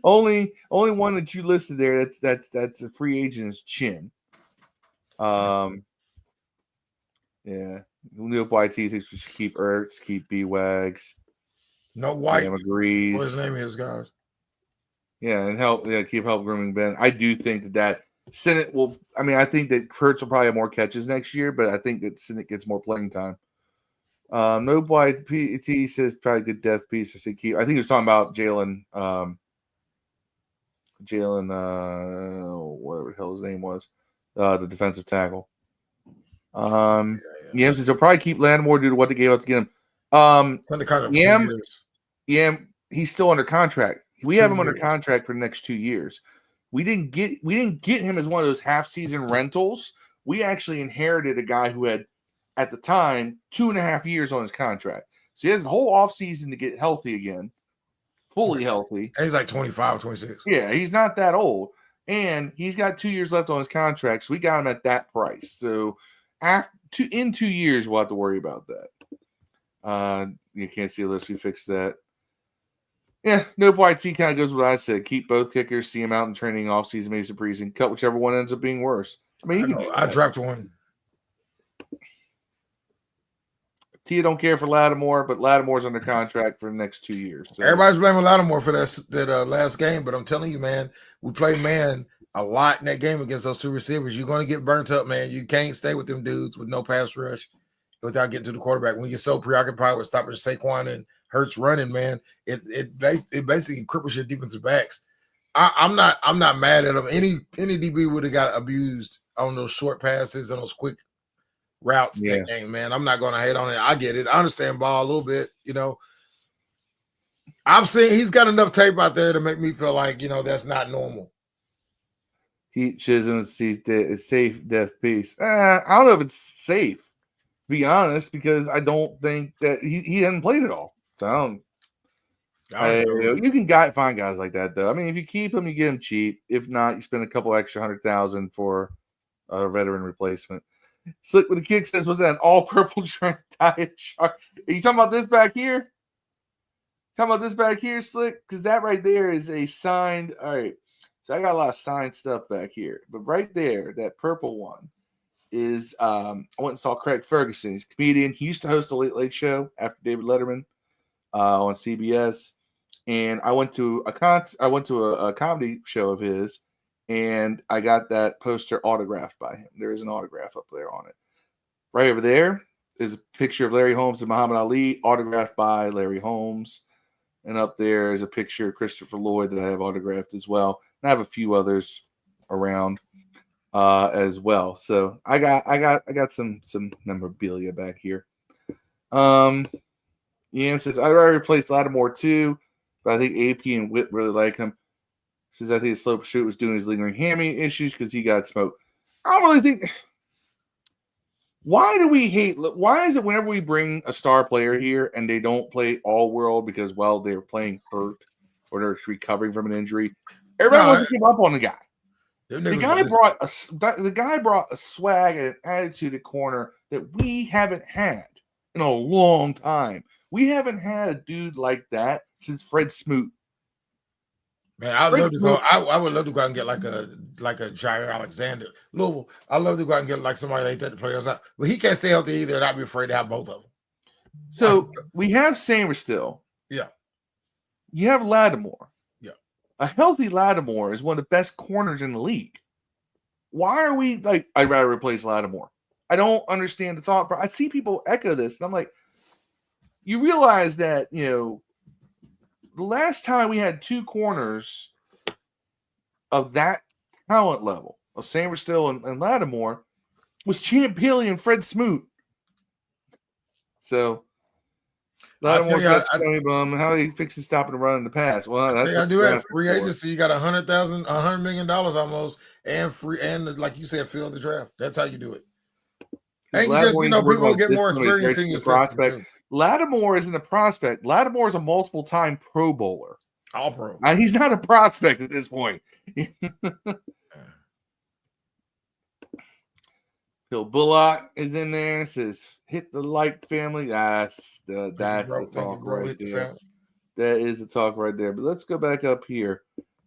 S1: only one that you listed there that's a free agent is Chin. Yeah. Neil YT thinks we should keep Ertz, keep B-Wags.
S2: No White.
S1: Agrees.
S2: What his name is, guys.
S1: Yeah, and keep help grooming Ben. I do think that Sinnott will. I mean, I think that Kurtz will probably have more catches next year, but I think that Sinnott gets more playing time. No White PT says probably good death piece. I say keep. I think he was talking about Jalen. Whatever the hell his name was, the defensive tackle. Yam says he'll probably keep Lattimore due to what they gave up to get him. Yam, he's still under contract. We have him under contract for the next 2 years. We didn't get him as one of those half-season rentals. We actually inherited a guy who had, at the time, 2.5 years on his contract. So he has a whole offseason to get healthy again, fully healthy.
S2: And he's like 25, 26.
S1: Yeah, he's not that old. And he's got 2 years left on his contract, so we got him at that price. So in 2 years, we'll have to worry about that. You can't see a list. We fixed that. Yeah, no YT kind of goes with what I said. Keep both kickers, see them out in training offseason, maybe some preseason. Cut whichever one ends up being worse. I mean,
S2: I dropped one.
S1: Tia don't care for Lattimore, but Lattimore's under contract for the next 2 years. So.
S2: Everybody's blaming Lattimore for that last game, but I'm telling you, man, we play man a lot in that game against those two receivers. You're going to get burnt up, man. You can't stay with them dudes with no pass rush without getting to the quarterback. When you're so preoccupied with stopping Saquon and Hurts running, man, it basically cripples your defensive backs. I'm not mad at them. Any DB would have got abused on those short passes and those quick routes that game, man. I'm not going to hate on it. I get it. I understand ball a little bit, you know. I've seen he's got enough tape out there to make me feel like, you know, that's not normal.
S1: Heat Chisholm safe death piece. I don't know if it's safe, to be honest, because I don't think that he hadn't played it all. So I don't. You can find guys like that, though. I mean, if you keep them, you get them cheap. If not, you spend a couple extra $100,000 for a veteran replacement. Slick with the kick says, "Was that an all-purple drink diet chart?" Are you talking about this back here? Talking about this back here, Slick? Because that right there is a signed. All right, so I got a lot of signed stuff back here, but right there, that purple one is. I went and saw Craig Ferguson. He's a comedian. He used to host a Late Late Show after David Letterman on CBS. And I went to a comedy show of his, and I got that poster autographed by him. There is an autograph up there on it. Right over there is a picture of Larry Holmes and Muhammad Ali, autographed by Larry Holmes. And up there is a picture of Christopher Lloyd that I have autographed as well. And I have a few others around as well. So I got some memorabilia back here. Ian says, I'd rather replace Lattimore too. But I think AP and Witt really like him. Says I think the slow pursuit was doing his lingering hammy issues because he got smoked. I don't really think. Why do we hate? Why is it whenever we bring a star player here and they don't play all world because they're playing hurt or they're recovering from an injury? Everybody wants to give up on the guy. The guy brought a swag and an attitude at corner that we haven't had in a long time. We haven't had a dude like that since Fred Smoot.
S2: Man, I would love to go out and get like a Jair Alexander. Louisville. I love to go out and get like somebody like that to play us out. But he can't stay healthy either, and I'd be afraid to have both of them.
S1: So we have Samer still.
S2: Yeah.
S1: You have Lattimore.
S2: Yeah.
S1: A healthy Lattimore is one of the best corners in the league. Why are we like, I'd rather replace Lattimore? I don't understand the thought. I see people echo this, and I'm like, you realize that, you know, the last time we had two corners of that talent level of Samerstill and Lattimore was Champ Peely and Fred Smoot. So Lattimore's got Stony Bum. How do you fix the stopping and running the pass? Well, that's
S2: I do have free agency. You got $100 million almost, and free, and like you said, fill the draft. That's how you do it. And you just, you know, people get more experience in your prospect.
S1: Lattimore isn't a prospect. Lattimore is a multiple-time Pro Bowler.
S2: All pro.
S1: Now, he's not a prospect at this point. Bill Bullock is in there. Says, hit the like family. That's the talk right there. That is the talk right there. But let's go back up here.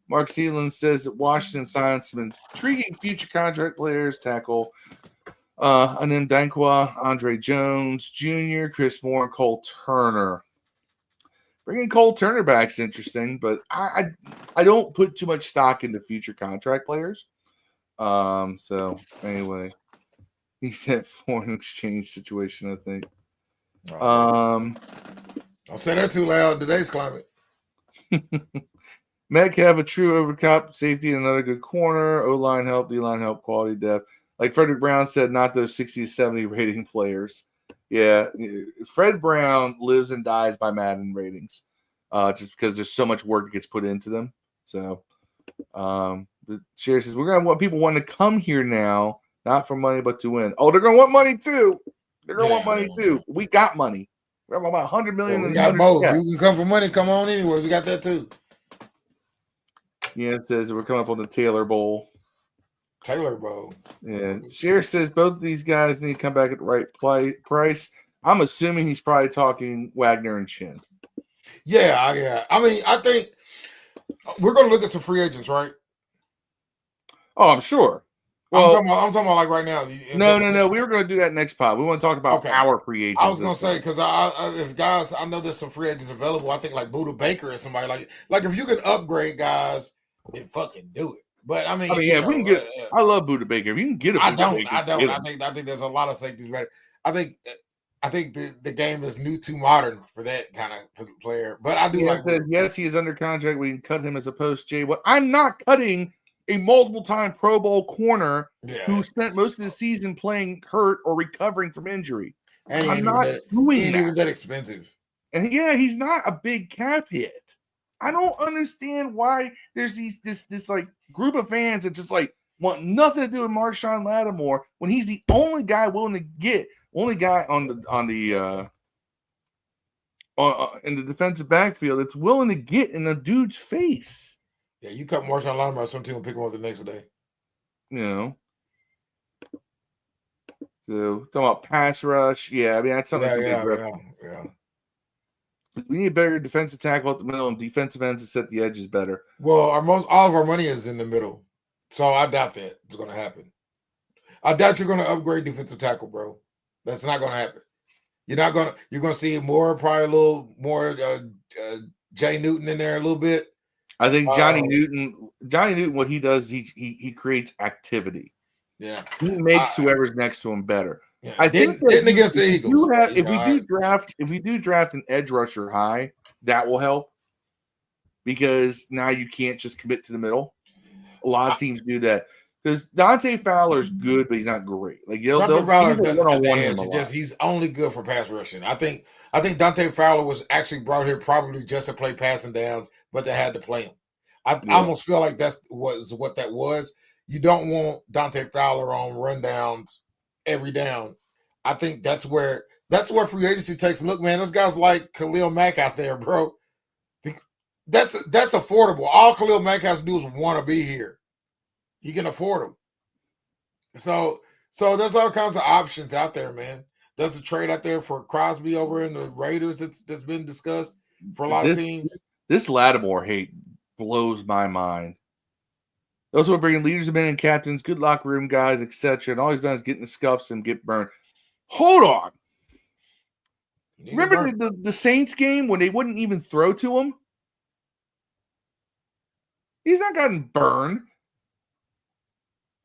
S1: Mark Seeland says that Washington signs some intriguing future contract players, tackle Anim Dankwa, Andre Jones Jr., Chris Moore, and Cole Turner. Bringing Cole Turner back is interesting, but I don't put too much stock into future contract players. So anyway, he said foreign exchange situation, I think.
S2: Don't say that too loud. Today's climate.
S1: Metcalf, a true overcop safety, and another good corner. O-line help, D-line help, quality depth. Like Frederick Brown said, not those 60 to 70 rating players. Yeah, Fred Brown lives and dies by Madden ratings, just because there's so much work that gets put into them. So, the Sherry says, we're going to want people wanting to come here now, not for money, but to win. Oh, they're going to want money too. They're going to want money too. We got money. We're about $100 million.
S2: We got both. You can come for money. Come on anyway. We got that too.
S1: Yeah, it says we're coming up on the Taylor Bowl.
S2: Taylor Bowl.
S1: Yeah. Cher says both of these guys need to come back at the right price. I'm assuming he's probably talking Wagner and Chin.
S2: Yeah. I mean, I think we're going to look at some free agents, right?
S1: Oh, I'm sure. Well,
S2: I'm talking about like right now.
S1: No. We were going to do that next pod. We want to talk about our free agents.
S2: I was going to say, because if guys, I know there's some free agents available. I think like Buda Baker or somebody like if you can upgrade guys, then fucking do it. But I mean,
S1: yeah, if we can get, I love Buda Baker. If you can get a Buda Baker,
S2: I don't. I think there's a lot of safeties better. I think the game is too modern for that kind of player. But I do like.
S1: Yes, he is under contract. We can cut him as a post J. What I'm not cutting a multiple-time Pro Bowl corner who spent most of the season playing hurt or recovering from injury.
S2: And
S1: I'm not doing that.
S2: Even that expensive.
S1: And yeah, he's not a big cap hit. I don't understand why there's this like group of fans that just like want nothing to do with Marshawn Lattimore when he's the only guy willing to get, only guy in the defensive backfield that's willing to get in the dude's face.
S2: Yeah, you cut Marshawn Lattimore, some team will pick him up the next day.
S1: You know. So talking about pass rush, yeah, I mean that's something.
S2: Yeah.
S1: We need a better defensive tackle at the middle and defensive ends to set the edges better.
S2: Well, all of our money is in the middle, so I doubt that it's going to happen. I doubt you're going to upgrade defensive tackle, bro. That's not going to happen. You're going to see probably a little more Jay Newton in there a little bit.
S1: I think Johnny Newton, what he does, he creates activity.
S2: Yeah,
S1: he makes whoever's next to him better.
S2: Yeah.
S1: I think
S2: didn't against the Eagles.
S1: If we do draft an edge rusher high, that will help because now you can't just commit to the middle. A lot of teams do that because Dante Fowler's good, but he's not great. Like
S2: Dante Fowler, he's only good for pass rushing. I think Dante Fowler was actually brought here probably just to play passing downs, but they had to play him. I almost feel like that's what that was. You don't want Dante Fowler on rundowns every down. I think that's where free agency takes. Look, man, those guys like Khalil Mack out there, bro. That's affordable. All Khalil Mack has to do is want to be here. He can afford them. So there's all kinds of options out there, man. There's a trade out there for Crosby over in the Raiders that's been discussed for a lot of teams.
S1: This Lattimore hate blows my mind. Those who are bringing leaders of men and captains, good locker room guys, etc. And all he's done is get in the scuffs and get burned. Hold on. Remember the Saints game when they wouldn't even throw to him? He's not gotten burned.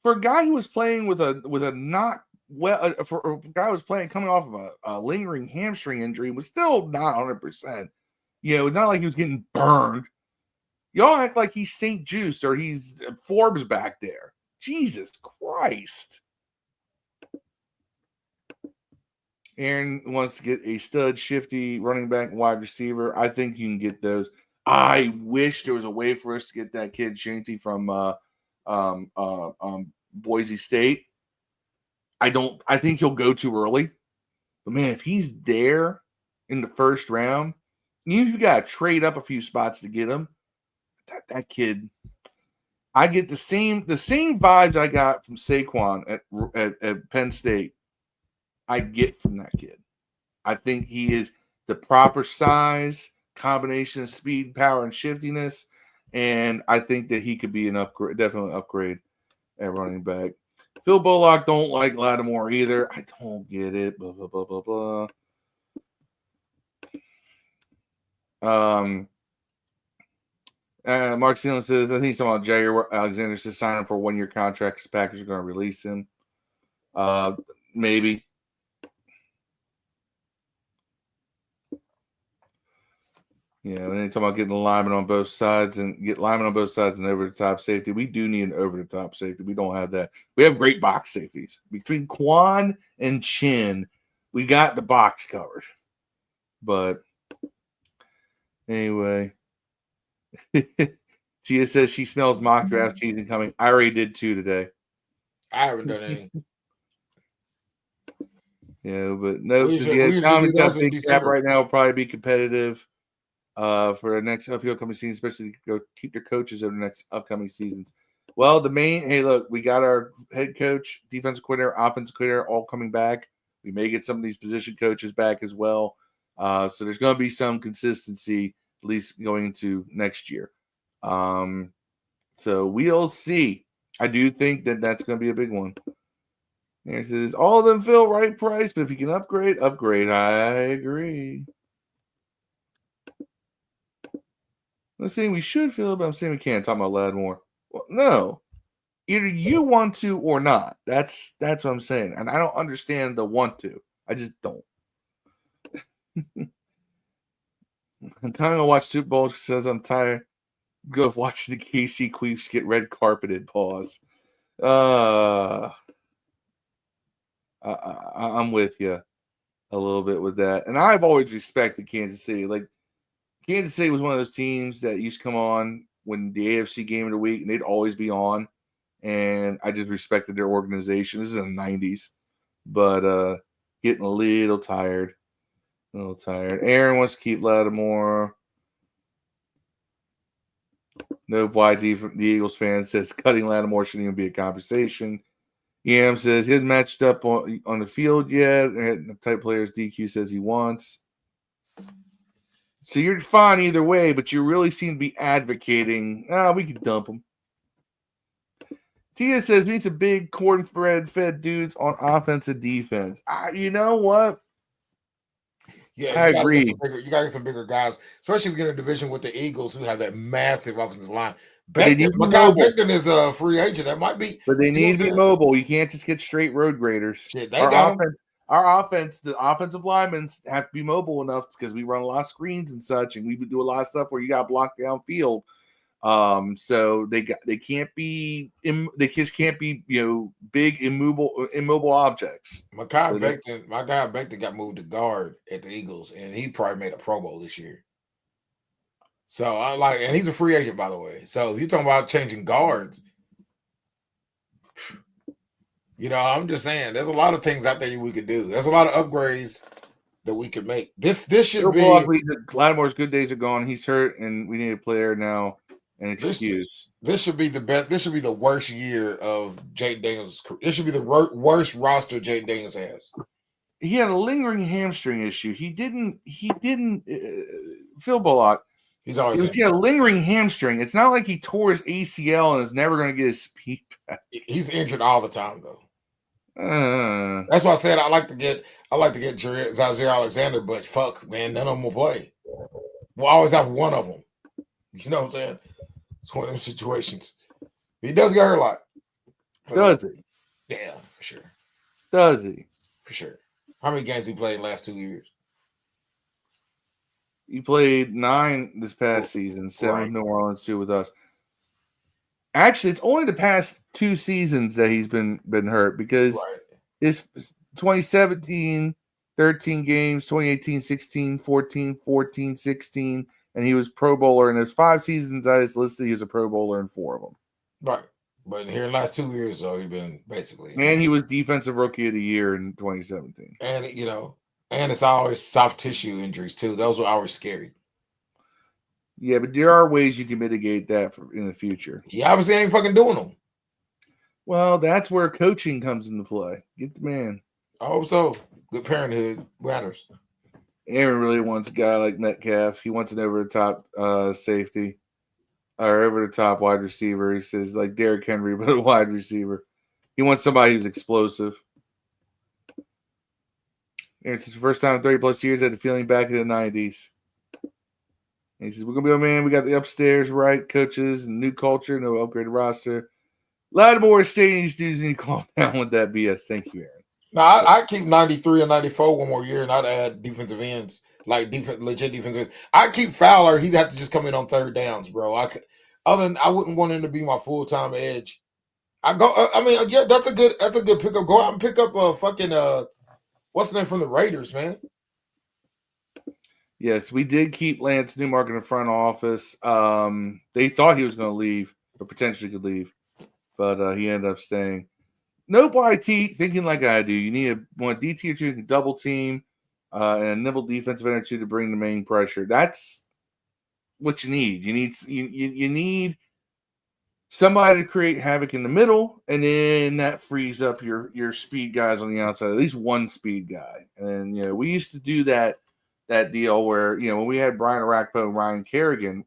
S1: For a guy who was playing with a not well, for a guy who was playing coming off of a lingering hamstring injury, was still not 100%. It's not like he was getting burned. Y'all act like he's St. Juice or he's Forbes back there. Jesus Christ. Aaron wants to get a stud, shifty running back, wide receiver. I think you can get those. I wish there was a way for us to get that kid Shanty from Boise State. I think he'll go too early. But man, if he's there in the first round, even if you got to trade up a few spots to get him, that kid, I get the same vibes I got from Saquon at Penn State. I get from that kid. I think he is the proper size, combination of speed, power, and shiftiness, and I think that he could be an upgrade, definitely an upgrade at running back. Phil Bullock don't like Lattimore either. I don't get it. Blah blah blah blah blah. Mark Sealand says, I think he's talking about Jair Alexander to sign him for a 1-year contract. His Packers are going to release him. Maybe. Yeah, when they talk about getting a lineman on both sides and over the top safety, we do need an over the top safety. We don't have that. We have great box safeties. Between Quan and Chin, we got the box covered. But anyway. Tia says she smells mock draft season coming. I already did 2 today.
S2: I haven't done any.
S1: Yeah, but no. Common cap right now will probably be competitive for the next few upcoming seasons, especially to go keep their coaches over the next upcoming seasons. Well, we got our head coach, defensive coordinator, offensive coordinator all coming back. We may get some of these position coaches back as well. So there's going to be some consistency, at least going into next year. So we'll see. I do think that that's going to be a big one. And it says, all of them feel right price, but if you can upgrade. I agree. I'm saying we should feel it, but I'm saying we can't. Talk about Lattimore. Well, no. Either you want to or not. That's what I'm saying. And I don't understand the want to. I just don't. I'm kind of gonna watch Super Bowl because I'm tired. Go watching the KC Queefs get red carpeted. Pause. I'm with you a little bit with that, and I've always respected Kansas City. Like Kansas City was one of those teams that used to come on when the AFC game of the week, and they'd always be on. And I just respected their organization. This is in the 90s, but getting a little tired. Aaron wants to keep Lattimore. No YT from the Eagles fan says cutting Lattimore shouldn't even be a conversation. EM says he hasn't matched up on the field yet. The type players DQ says he wants. So you're fine either way, but you really seem to be advocating, we could dump him. Tia says we need some big cornbread-fed dudes on offense and defense. You know what?
S2: Yeah,
S1: I agree.
S2: You got to get some bigger guys, especially if you get a division with the Eagles who have that massive offensive line. Becton is a free agent. That might be.
S1: But they need to be mobile. You can't just get straight road graders.
S2: Shit,
S1: our offense, the offensive linemen have to be mobile enough because we run a lot of screens and such, and we do a lot of stuff where you got to block downfield. So they just can't be big immobile objects.
S2: My guy Becton got moved to guard at the Eagles, and he probably made a Pro Bowl this year. So and he's a free agent, by the way. So if you're talking about changing guards, I'm just saying there's a lot of things out there we could do. There's a lot of upgrades that we could make. This should be.
S1: Lattimore's good days are gone. He's hurt, and we need a player now. An excuse.
S2: This should be the best. This should be the worst year of Jayden Daniels' career. This should be the worst roster Jayden Daniels has.
S1: He had a lingering hamstring issue. He didn't. Phil Bullock.
S2: He He's injured all the time, though. That's why I said I like to get Zaire Alexander, but fuck, man, none of them will play. We'll always have one of them. You know what I'm saying? It's one of them situations. He does get hurt a lot.
S1: Does he?
S2: Yeah, for sure.
S1: Does he?
S2: For sure. How many games he played last 2 years?
S1: He played 9 this past season, 7 with New Orleans, 2 with us. Actually, it's only the past 2 seasons that he's been hurt because it's 2017, 13 games, 2018, 16, 14, 14, 16. And he was Pro Bowler in those 5 seasons I just listed. He was a Pro Bowler in 4 of them.
S2: Right. But here in the last 2 years, though, he's been basically.
S1: And he was Defensive Rookie of the Year in 2017.
S2: And, and it's always soft tissue injuries, too. Those are always scary.
S1: Yeah, but there are ways you can mitigate that in the future.
S2: He obviously ain't fucking doing them.
S1: Well, that's where coaching comes into play. Get the man.
S2: I hope so. Good parenthood matters.
S1: Aaron really wants a guy like Metcalf. He wants an over-the-top safety or over-the-top wide receiver. He says like Derrick Henry, but a wide receiver. He wants somebody who's explosive. Aaron says, first time in 30-plus years, I had a feeling back in the 90s. And he says, we're going to be a man. We got the upstairs, right, coaches, and new culture, no upgraded roster. Lattimore is saying these dudes need to calm down with that BS. Thank you, Aaron.
S2: No, I keep 93 and 94 one more year, and I'd add defensive ends, like legit defensive ends. I keep Fowler. He'd have to just come in on third downs, bro. I wouldn't want him to be my full-time edge. That's a good pickup. Go out and pick up what's the name from the Raiders, man?
S1: Yes, we did keep Lance Newmark in the front office. They thought he was going to leave, or potentially could leave, but he ended up staying. No YT thinking like I do. You need one DT or 2 to double team and a nimble defensive end or 2 to bring the main pressure. That's what you need. You need somebody to create havoc in the middle, and then that frees up your speed guys on the outside. At least one speed guy. And we used to do that deal where when we had Brian Arakpo and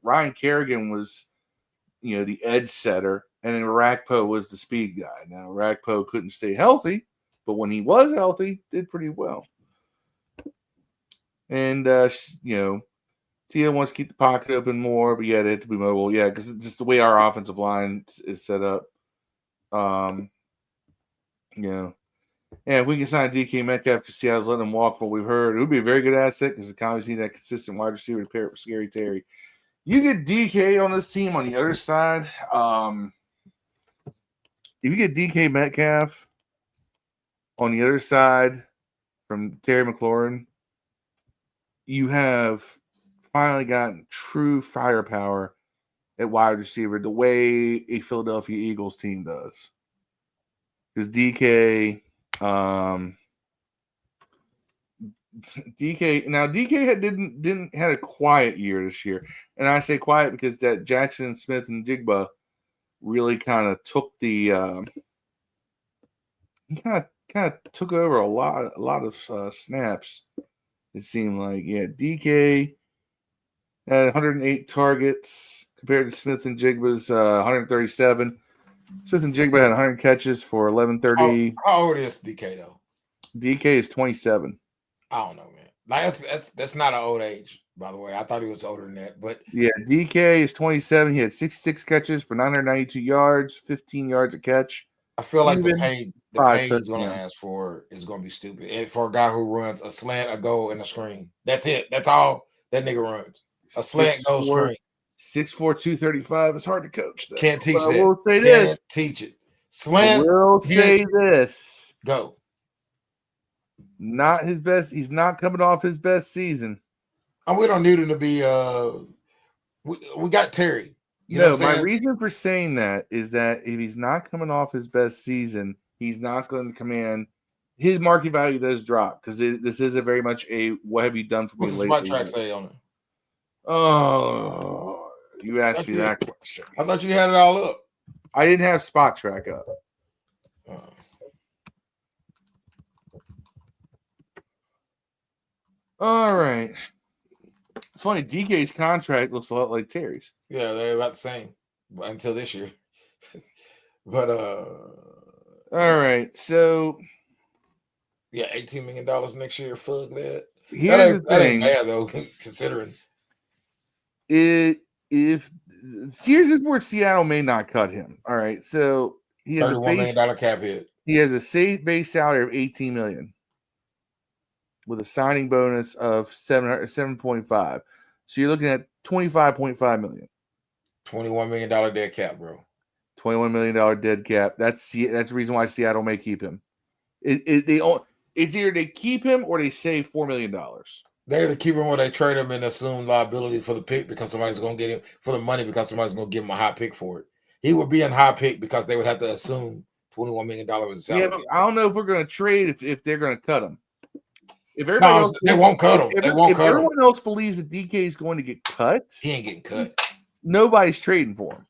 S1: Ryan Kerrigan was the edge setter. And then Arakpo was the speed guy. Now, Arakpo couldn't stay healthy, but when he was healthy, did pretty well. And, Tia wants to keep the pocket open more, but yeah, they have to be mobile. Yeah, because it's just the way our offensive line is set up. You know, and if we can sign DK Metcalf because Seattle's letting him walk, from what we've heard, it would be a very good asset because the Cowboys need that consistent wide receiver to pair up with Scary Terry. You get DK on this team on the other side. If you get DK Metcalf on the other side from Terry McLaurin, you have finally gotten true firepower at wide receiver the way a Philadelphia Eagles team does. Because DK didn't had a quiet year this year, and I say quiet because that Jackson Smith and Jigba really kind of took the kind of took over a lot of snaps. It seemed like DK had 108 targets compared to Smith and Jigba's 137. Smith and Jigba had 100 catches for 1130.
S2: How old is DK though?
S1: DK is 27.
S2: I don't know, man. Like that's not an old age, by the way. I thought he was older than that, but
S1: yeah, DK is 27. He had 66 catches for 992 yards, 15 yards a catch.
S2: I feel like the pay he's going to ask for is going to be stupid. And for a guy who runs a slant, a goal, and a screen, that's it. That's all that nigga runs. A slant, goal, screen.
S1: 6'4", 235. It's hard to coach. Though.
S2: Can't teach that.
S1: I will say this.
S2: Can't teach it. Slant.
S1: I will say this.
S2: Go.
S1: Not his best. He's not coming off his best season.
S2: And we don't need him to be. We got Terry.
S1: My reason for saying that is that if he's not coming off his best season, he's not going to command. His market value does drop because this is a very much a what have you done for me lately?
S2: What's the smart track say on it?
S1: Oh, you asked me that question.
S2: I thought you had it all up.
S1: I didn't have Spot Track up. All right. It's funny. DK's contract looks a lot like Terry's.
S2: Yeah, they're about the same until this year. But
S1: all right. So
S2: yeah, $18 million next year. Fuck that.
S1: Here's
S2: that ain't bad though, considering.
S1: Here's where Seattle may not cut him. All right. So he has
S2: $31 million cap hit.
S1: He has a safe base salary of $18 million. With a signing bonus of 7.5. So you're looking at $25.5 million.
S2: $21 million dead cap, bro.
S1: $21 million dead cap. That's the reason why Seattle may keep him. It's either they keep him or they save $4 million.
S2: They either keep him or they trade him and assume liability for the pick because somebody's going to get him for the money because somebody's going to give him a high pick for it. He would be in high pick because they would have to assume $21 million was salary.
S1: Yeah, but I don't know if we're going to trade if they're going to cut him. If
S2: everybody else, they won't cut him. If
S1: everyone else believes that DK is going to get cut,
S2: he ain't getting cut.
S1: Nobody's trading for him.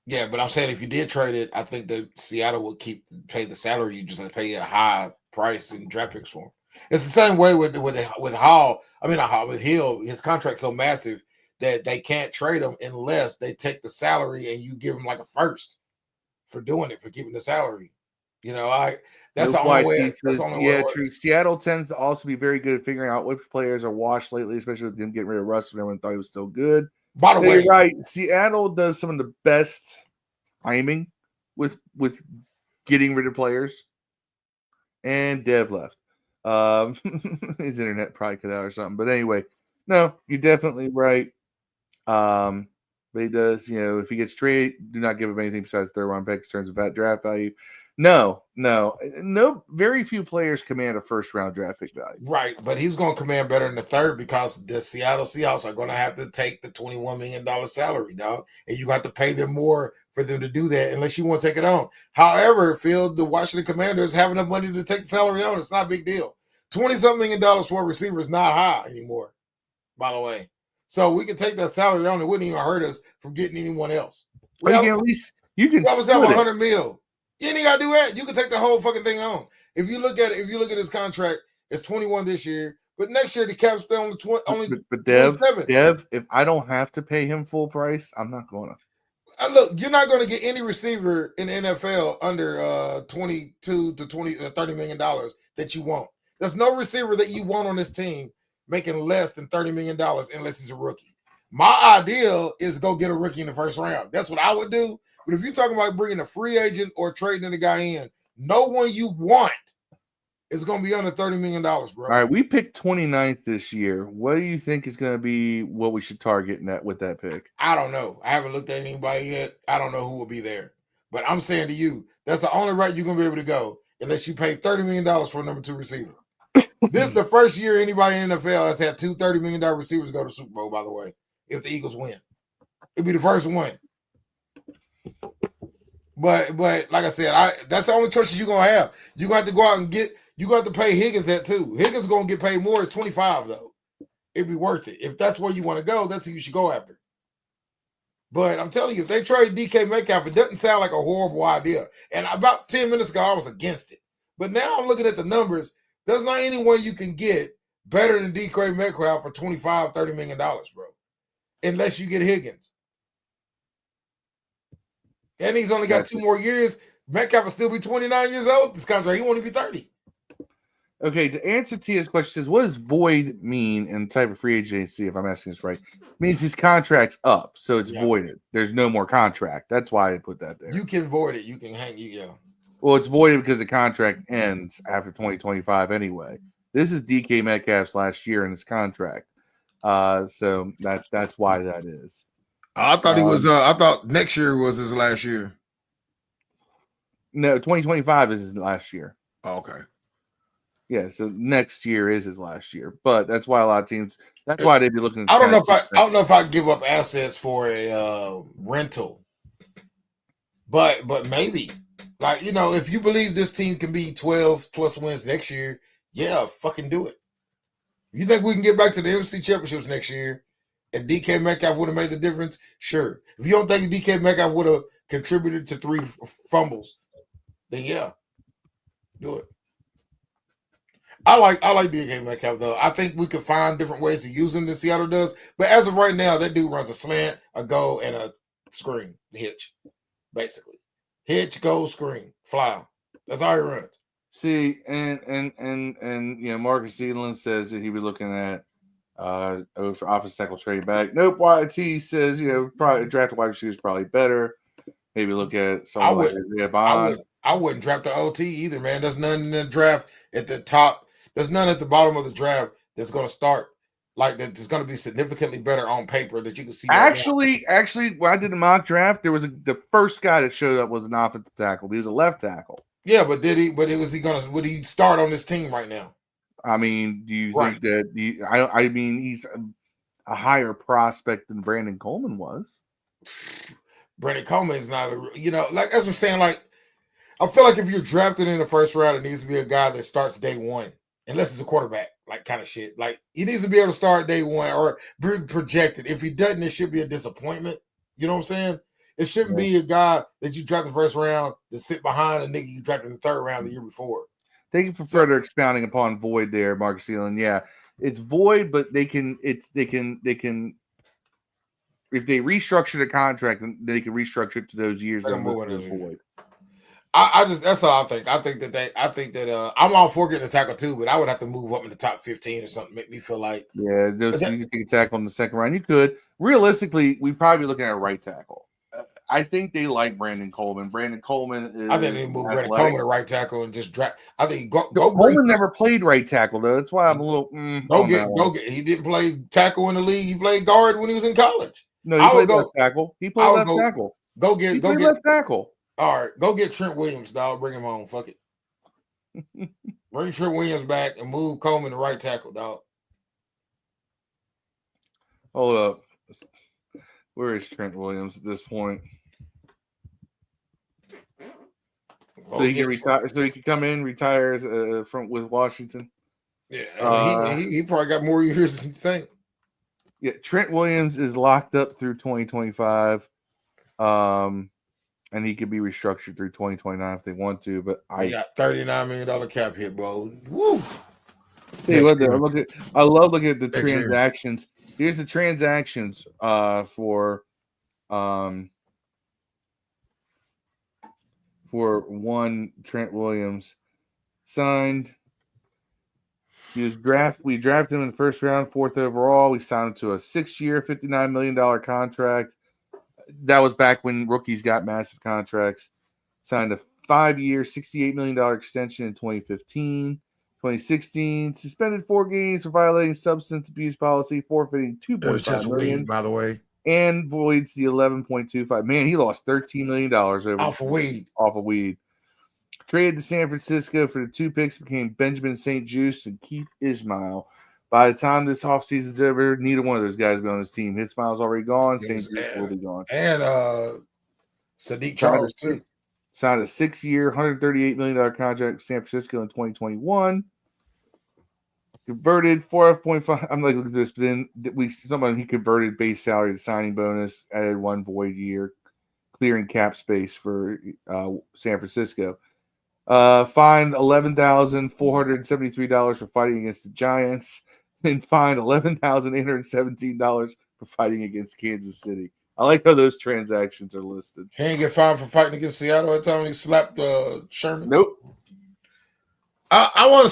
S2: Yeah, but I'm saying if you did trade it, I think that Seattle would pay the salary. You just pay a high price and draft picks for him. It's the same way with Hall. I mean, with Hill, his contract's so massive that they can't trade him unless they take the salary and you give him like a first for doing it, for keeping the salary. That's the only way.
S1: True. Seattle tends to also be very good at figuring out which players are washed lately, especially with them getting rid of Russ when everyone thought he was still good.
S2: By the way,
S1: right, Seattle does some of the best timing with getting rid of players. And Dev left. His internet probably cut out or something. But anyway, no, you're definitely right. But he does, if he gets traded, do not give him anything besides third round pick in terms of that draft value. No. Very few players command a first round draft pick value.
S2: Right, but he's going to command better than the third because the Seattle Seahawks are going to have to take the $21 million salary, dog, and you have to pay them more for them to do that unless you want to take it on. However, Phil, the Washington Commanders have enough money to take the salary on. It's not a big deal. $20-something million for a receiver is not high anymore, by the way. So we can take that salary on. It wouldn't even hurt us from getting anyone else.
S1: You can
S2: always have $100 million. You ain't got to do that. You can take the whole fucking thing on. If you look at his contract, it's 21 this year, but next year the cap's only 27.
S1: But Dev, if I don't have to pay him full price, I'm not going to.
S2: Look, you're not going to get any receiver in the NFL under 22 to 20 $30 million that you want. There's no receiver that you want on this team making less than $30 million unless he's a rookie. My ideal is go get a rookie in the first round. That's what I would do. But if you're talking about bringing a free agent or trading the guy in, no one you want is going to be under $30 million, bro.
S1: All right, we picked 29th this year. What do you think is going to be what we should target with that pick?
S2: I don't know. I haven't looked at anybody yet. I don't know who will be there. But I'm saying to you, that's the only route you're going to be able to go unless you pay $30 million for a number 2 receiver. This is the first year anybody in the NFL has had 2 $30 million receivers go to the Super Bowl, by the way, if the Eagles win. It'd be the first one. But like I said, that's the only choices you're going to have. You're going to have to go out and you're going to have to pay Higgins that too. Higgins is going to get paid more. It's 25 though. It'd be worth it. If that's where you want to go, that's who you should go after. But I'm telling you, if they trade DK Metcalf, it doesn't sound like a horrible idea. And about 10 minutes ago, I was against it. But now I'm looking at the numbers. There's not anyone you can get better than DK Metcalf for $25, $30 million, bro. Unless you get Higgins. And he's only got 2 more years. Metcalf will still be 29 years old. This contract, he won't even be 30.
S1: Okay, to answer Tia's question, says, what does void mean in type of free agency, if I'm asking this right? It means his contract's up, so it's voided. There's no more contract. That's why I put that there.
S2: You can void it. You can hang
S1: Well, it's voided because the contract ends after 2025 anyway. This is DK Metcalf's last year in his contract. So that's why that is.
S2: I thought he was I thought next year was his last year.
S1: No, 2025 is his last year.
S2: Oh, okay.
S1: Yeah, so next year is his last year, but that's why a lot of teams. That's why they'd be looking.
S2: I don't know if I give up assets for a rental, but maybe, like, if you believe this team can be 12 plus wins next year, yeah, fucking do it. You think we can get back to the NFC Championships next year, and DK Metcalf would have made the difference? Sure. If you don't think DK Metcalf would have contributed to 3 fumbles, then yeah, do it. I like DK Metcalf though. I think we could find different ways to use him than Seattle does. But as of right now, that dude runs a slant, a go, and a screen hitch, basically. Hitch, go, screen, fly. That's all he runs.
S1: See, and Marcus Edelin says that he'd be looking at for offensive tackle trade back. Nope. YT says probably draft a wide receiver is probably better. Maybe look at someone like Isaiah Bond.
S2: I wouldn't draft the OT either, man. There's none in the draft at the top. There's none at the bottom of the draft that's going to start like that. That's going to be significantly better on paper that you can see.
S1: Actually, when I did a mock draft, there was the first guy that showed up was an offensive tackle. He was a left tackle.
S2: Yeah, but would he start on this team right now?
S1: I mean, do you think that I mean, he's a higher prospect than Brandon Coleman was.
S2: Brandon Coleman is not like as I'm saying, like I feel like if you're drafted in the first round, it needs to be a guy that starts day one. Unless it's a quarterback, like kind of shit. Like he needs to be able to start day one or be projected. If he doesn't, it should be a disappointment. You know what I'm saying? It shouldn't be a guy that you draft the first round to sit behind a nigga you drafted in the third round the year before.
S1: Thank you for further expounding upon void there, Marcus Edelin. Yeah, it's void, but they can if they restructure the contract, they can restructure it to those years that void.
S2: That's all I think. I think that I'm all for getting a tackle too, but I would have to move up in the top 15 or something. Make me feel like
S1: you can take a tackle in the second round. You could realistically, we'd probably be looking at a right tackle. I think they like Brandon Coleman. Brandon Coleman is.
S2: I think they move Brandon Coleman to right tackle and just draft. I think
S1: Coleman never played right tackle though. That's why I'm a little.
S2: Go get. He didn't play tackle in the league. He played guard when he was in college.
S1: No, he played left tackle. He played left tackle.
S2: Go get
S1: left tackle.
S2: All right, go get Trent Williams, dog. Bring him home. Fuck it. Bring Trent Williams back and move Coleman to right tackle, dog.
S1: Hold up. Where is Trent Williams at this point? So he can retire. So he can come in, retires with Washington.
S2: Yeah, he probably got more years than you think.
S1: Yeah, Trent Williams is locked up through 2025. And he could be restructured through 2029 if they want to. But
S2: he got $39 million cap hit, bro. Woo!
S1: I love looking at the transactions. Here's the transactions for one Trent Williams signed. We drafted him in the first round, 4th overall. We signed him to a 6-year, $59 million contract. that was back when rookies got massive contracts. Signed a 5-year, $68 million extension in 2015. 2016, suspended 4 games for violating substance abuse policy, forfeiting $2.5 million.
S2: Weed, by the way.
S1: And voids the $11.25. Man, he lost $13 million
S2: off of weed.
S1: Traded to San Francisco for the 2 picks, became Benjamin St. Juste and Keith Ismail. By the time this offseason's over, neither one of those guys will be on his team. Ismail's already gone. St. Juste will be gone.
S2: And Sadiq Charles, too.
S1: Signed a 6-year, $138 million contract with San Francisco in 2021. Converted 4.5. I'm like, look at this, but then he converted base salary to signing bonus, added 1 void year, clearing cap space for San Francisco. Fined $11,473 for fighting against the Giants, and fined $11,817 for fighting against Kansas City. I like how those transactions are listed.
S2: He ain't get fined for fighting against Seattle at the time he slapped Sherman.
S1: Nope.
S2: I want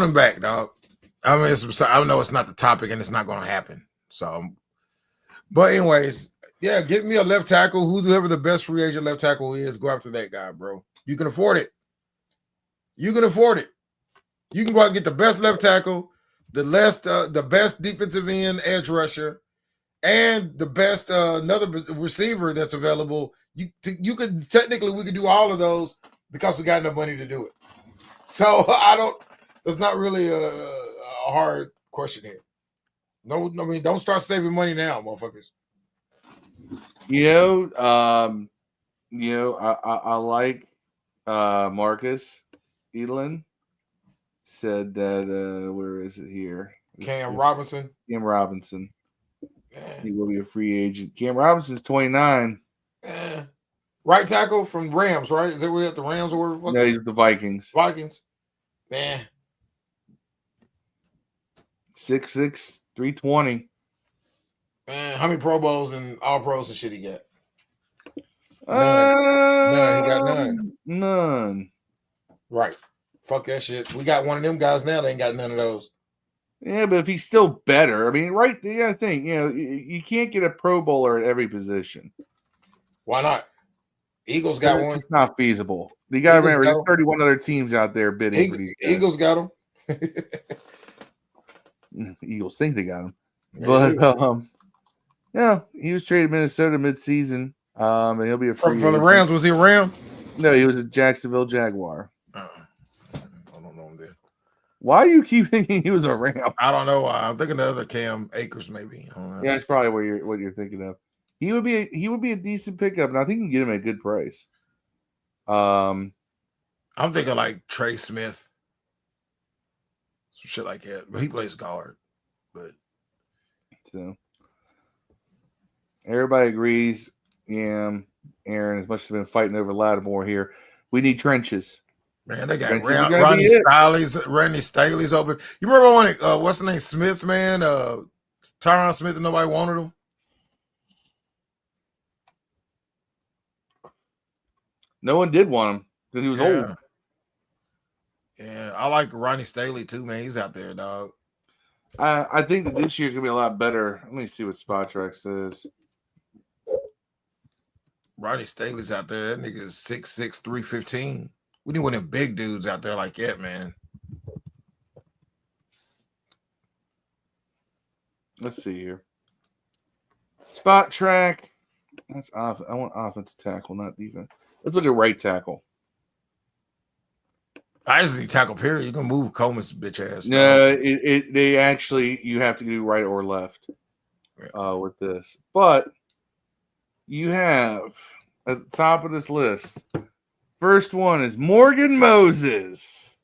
S2: him back, dog. I mean, I know it's not the topic and it's not going to happen. So, but anyways, yeah, get me a left tackle. Whoever the best free agent left tackle is, go after that guy, bro. You can afford it. You can afford it. You can go out and get the best left tackle, the best defensive end edge rusher, and the best another receiver that's available. We could do all of those because we got enough money to do it. So it's not really a hard question here. No, I mean, don't start saving money now, motherfuckers.
S1: I like Marcus Edelin said that where is it here?
S2: Cam Robinson.
S1: Yeah. He will be a free agent. Cam Robinson's 29.
S2: Right tackle from Rams, right? Is that where at the Rams or whatever?
S1: No, he's with the Vikings.
S2: Man.
S1: 6'6", 320.
S2: Man, how many Pro Bowls and All Pros and shit he got?
S1: None.
S2: He got none.
S1: None.
S2: Right. Fuck that shit. We got one of them guys now that ain't got none of those.
S1: Yeah, but if he's still better, I mean, right? You gotta think, you can't get a Pro Bowler at every position.
S2: Why not? Eagles got one.
S1: It's not feasible. You gotta remember, there's 31 other teams out there bidding for these guys.
S2: Eagles got them.
S1: Eagles think they got him, but he was traded to Minnesota mid-season, and he'll be a free
S2: from the Rams. Was he a Ram?
S1: No, he was a Jacksonville Jaguar.
S2: I don't know him then.
S1: Why do you keep thinking he was a Ram?
S2: I don't know. I'm thinking the other Cam Akers, maybe. I don't know.
S1: Yeah, that's probably what you're thinking of. He would be a decent pickup, and I think you can get him at a good price.
S2: I'm thinking like Trey Smith. Some shit like that. But he plays guard. But
S1: so everybody agrees. Yeah, Aaron, as much as we've been fighting over Lattimore here, we need trenches.
S2: Man, they got Randy Staley's open. You remember when what's the name? Smith, man? Tyron Smith, and nobody wanted him.
S1: No one did want him because he was old.
S2: Yeah, I like Ronnie Staley too, man. He's out there, dog.
S1: I think that this year's gonna be a lot better. Let me see what Spotrac says.
S2: Ronnie Staley's out there. That nigga is 6'6", 315. We need one of them big dudes out there like that, man.
S1: Let's see here. Spotrac. That's off. I want offensive tackle, not defense. Let's look at right tackle.
S2: I just need tackle period. You can move Coleman's bitch ass.
S1: No, they actually you have to do right or left with this. But you have at the top of this list, first one is Morgan Moses.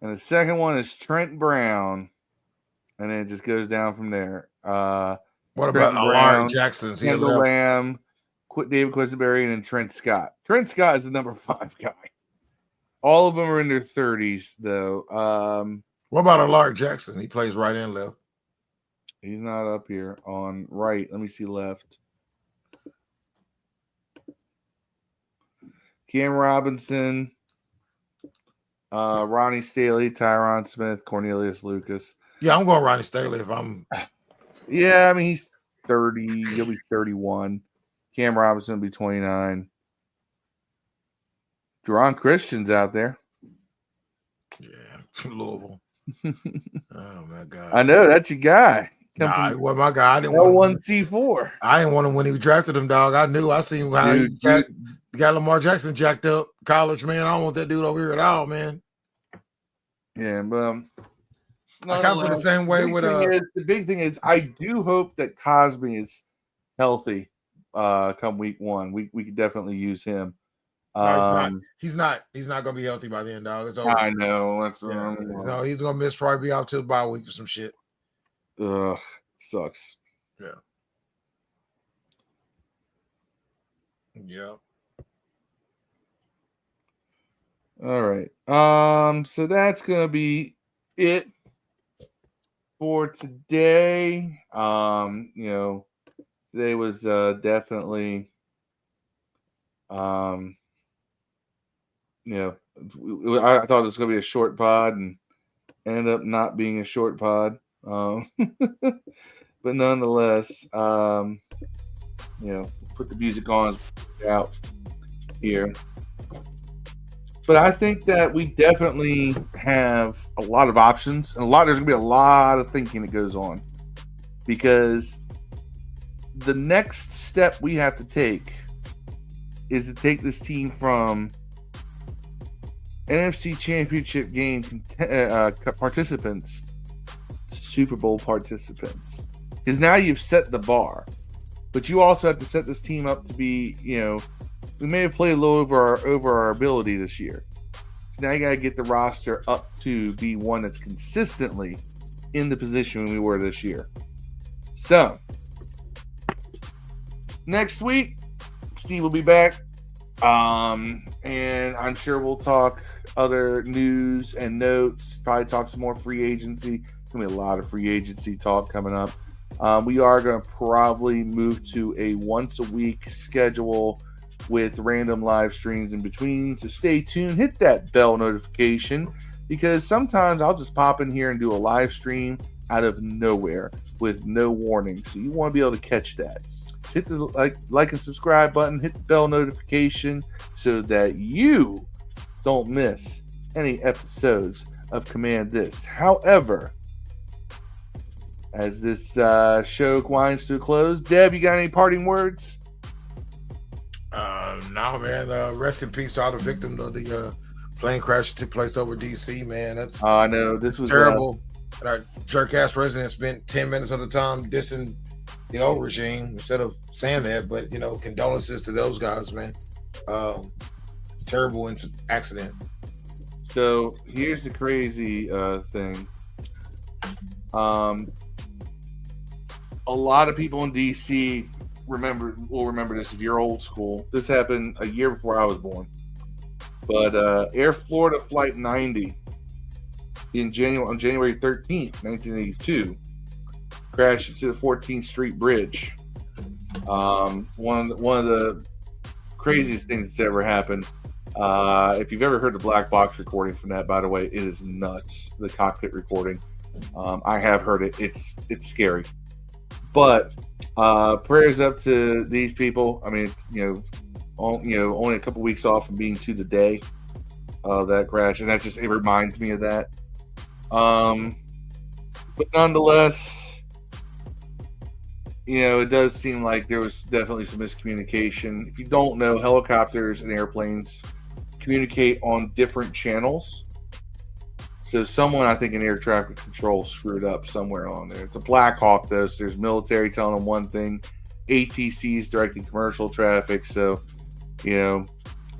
S1: And the second one is Trent Brown. And then it just goes down from there.
S2: What about Alaric Jackson's?
S1: Kendall Lamb, David Quisenberry, and then Trent Scott. Trent Scott is the number 5 guy. All of them are in their 30s, though.
S2: What about Alaric Jackson? He plays right and left.
S1: He's not up here on right. Let me see left. Cam Robinson, Ronnie Staley, Tyron Smith, Cornelius Lucas.
S2: Yeah, I'm going Ronnie Staley if I'm.
S1: Yeah, I mean 30. He'll be 31. Cam Robinson will be 29. Jerron Christian's out there.
S2: Yeah, Louisville. Oh my God!
S1: I know that's your guy.
S2: Nah, well, my guy. I didn't
S1: want L1C4.
S2: I didn't want him when he drafted him, dog. I knew. I seen how he got Lamar Jackson jacked up. College, man. I don't want that dude over here at all, man.
S1: Yeah, but
S2: I kind of feel the same way with
S1: the big thing is I do hope that Cosby is healthy come week 1. We could definitely use him.
S2: No, he's not. He's not going to be healthy by the end, dog. It's over.
S1: I know. That's
S2: no, he's going to miss probably be out till the bye week or some shit.
S1: Ugh, sucks.
S2: Yeah. Yeah.
S1: All right. So that's gonna be it for today. Today was definitely I thought it was gonna be a short pod and ended up not being a short pod. But nonetheless, put the music on out here. But I think that we definitely have a lot of options and there's gonna be a lot of thinking that goes on, because the next step we have to take is to take this team from NFC Championship game participants to Super Bowl participants. Because now you've set the bar, but you also have to set this team up to be, we may have played a little over our ability this year. So now you got to get the roster up to be one that's consistently in the position we were this year. So, next week, Steve will be back. And I'm sure we'll talk other news and notes, probably talk some more free agency. There's going to be a lot of free agency talk coming up. We are going to probably move to a once-a-week schedule with random live streams in between. So stay tuned. Hit that bell notification, because sometimes I'll just pop in here and do a live stream out of nowhere with no warning. So you want to be able to catch that. So hit the like and subscribe button. Hit the bell notification so that you don't miss any episodes of Command This. However, as this show winds to a close, Deb, you got any parting words?
S2: No, man. Rest in peace to all the victims of the plane crash that took place over DC, man. That's
S1: I know this was
S2: terrible. And our jerk ass president spent 10 minutes of the time dissing the old regime instead of saying that. But condolences to those guys, man. Terrible accident.
S1: So here's the crazy thing. A lot of people in DC will remember this if you're old school. This happened a year before I was born. But Air Florida Flight 90 on January 13th, 1982, crashed into the 14th Street Bridge. One of the craziest things that's ever happened. If you've ever heard the black box recording from that, by the way, it is nuts. The cockpit recording. I have heard it. It's scary. But prayers up to these people. I mean, only a couple weeks off from being to the day of that crash, and it reminds me of that. But nonetheless, it does seem like there was definitely some miscommunication. If you don't know, helicopters and airplanes communicate on different channels. So someone, I think, in air traffic control screwed up somewhere on there. It's a Black Hawk, though, so there's military telling them one thing, ATCs directing commercial traffic. So,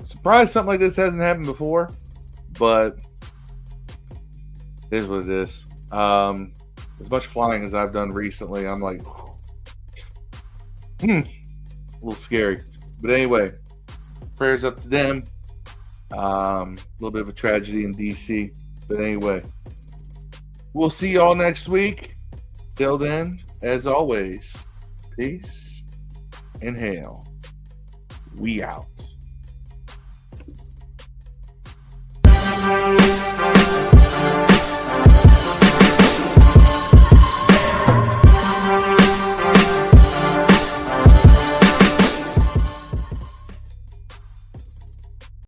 S1: surprised something like this hasn't happened before, but it is what it is. As much flying as I've done recently, I'm like, a little scary. But anyway, prayers up to them. A little bit of a tragedy in DC. But anyway, we'll see y'all next week. Till then, as always, peace and hail. We out.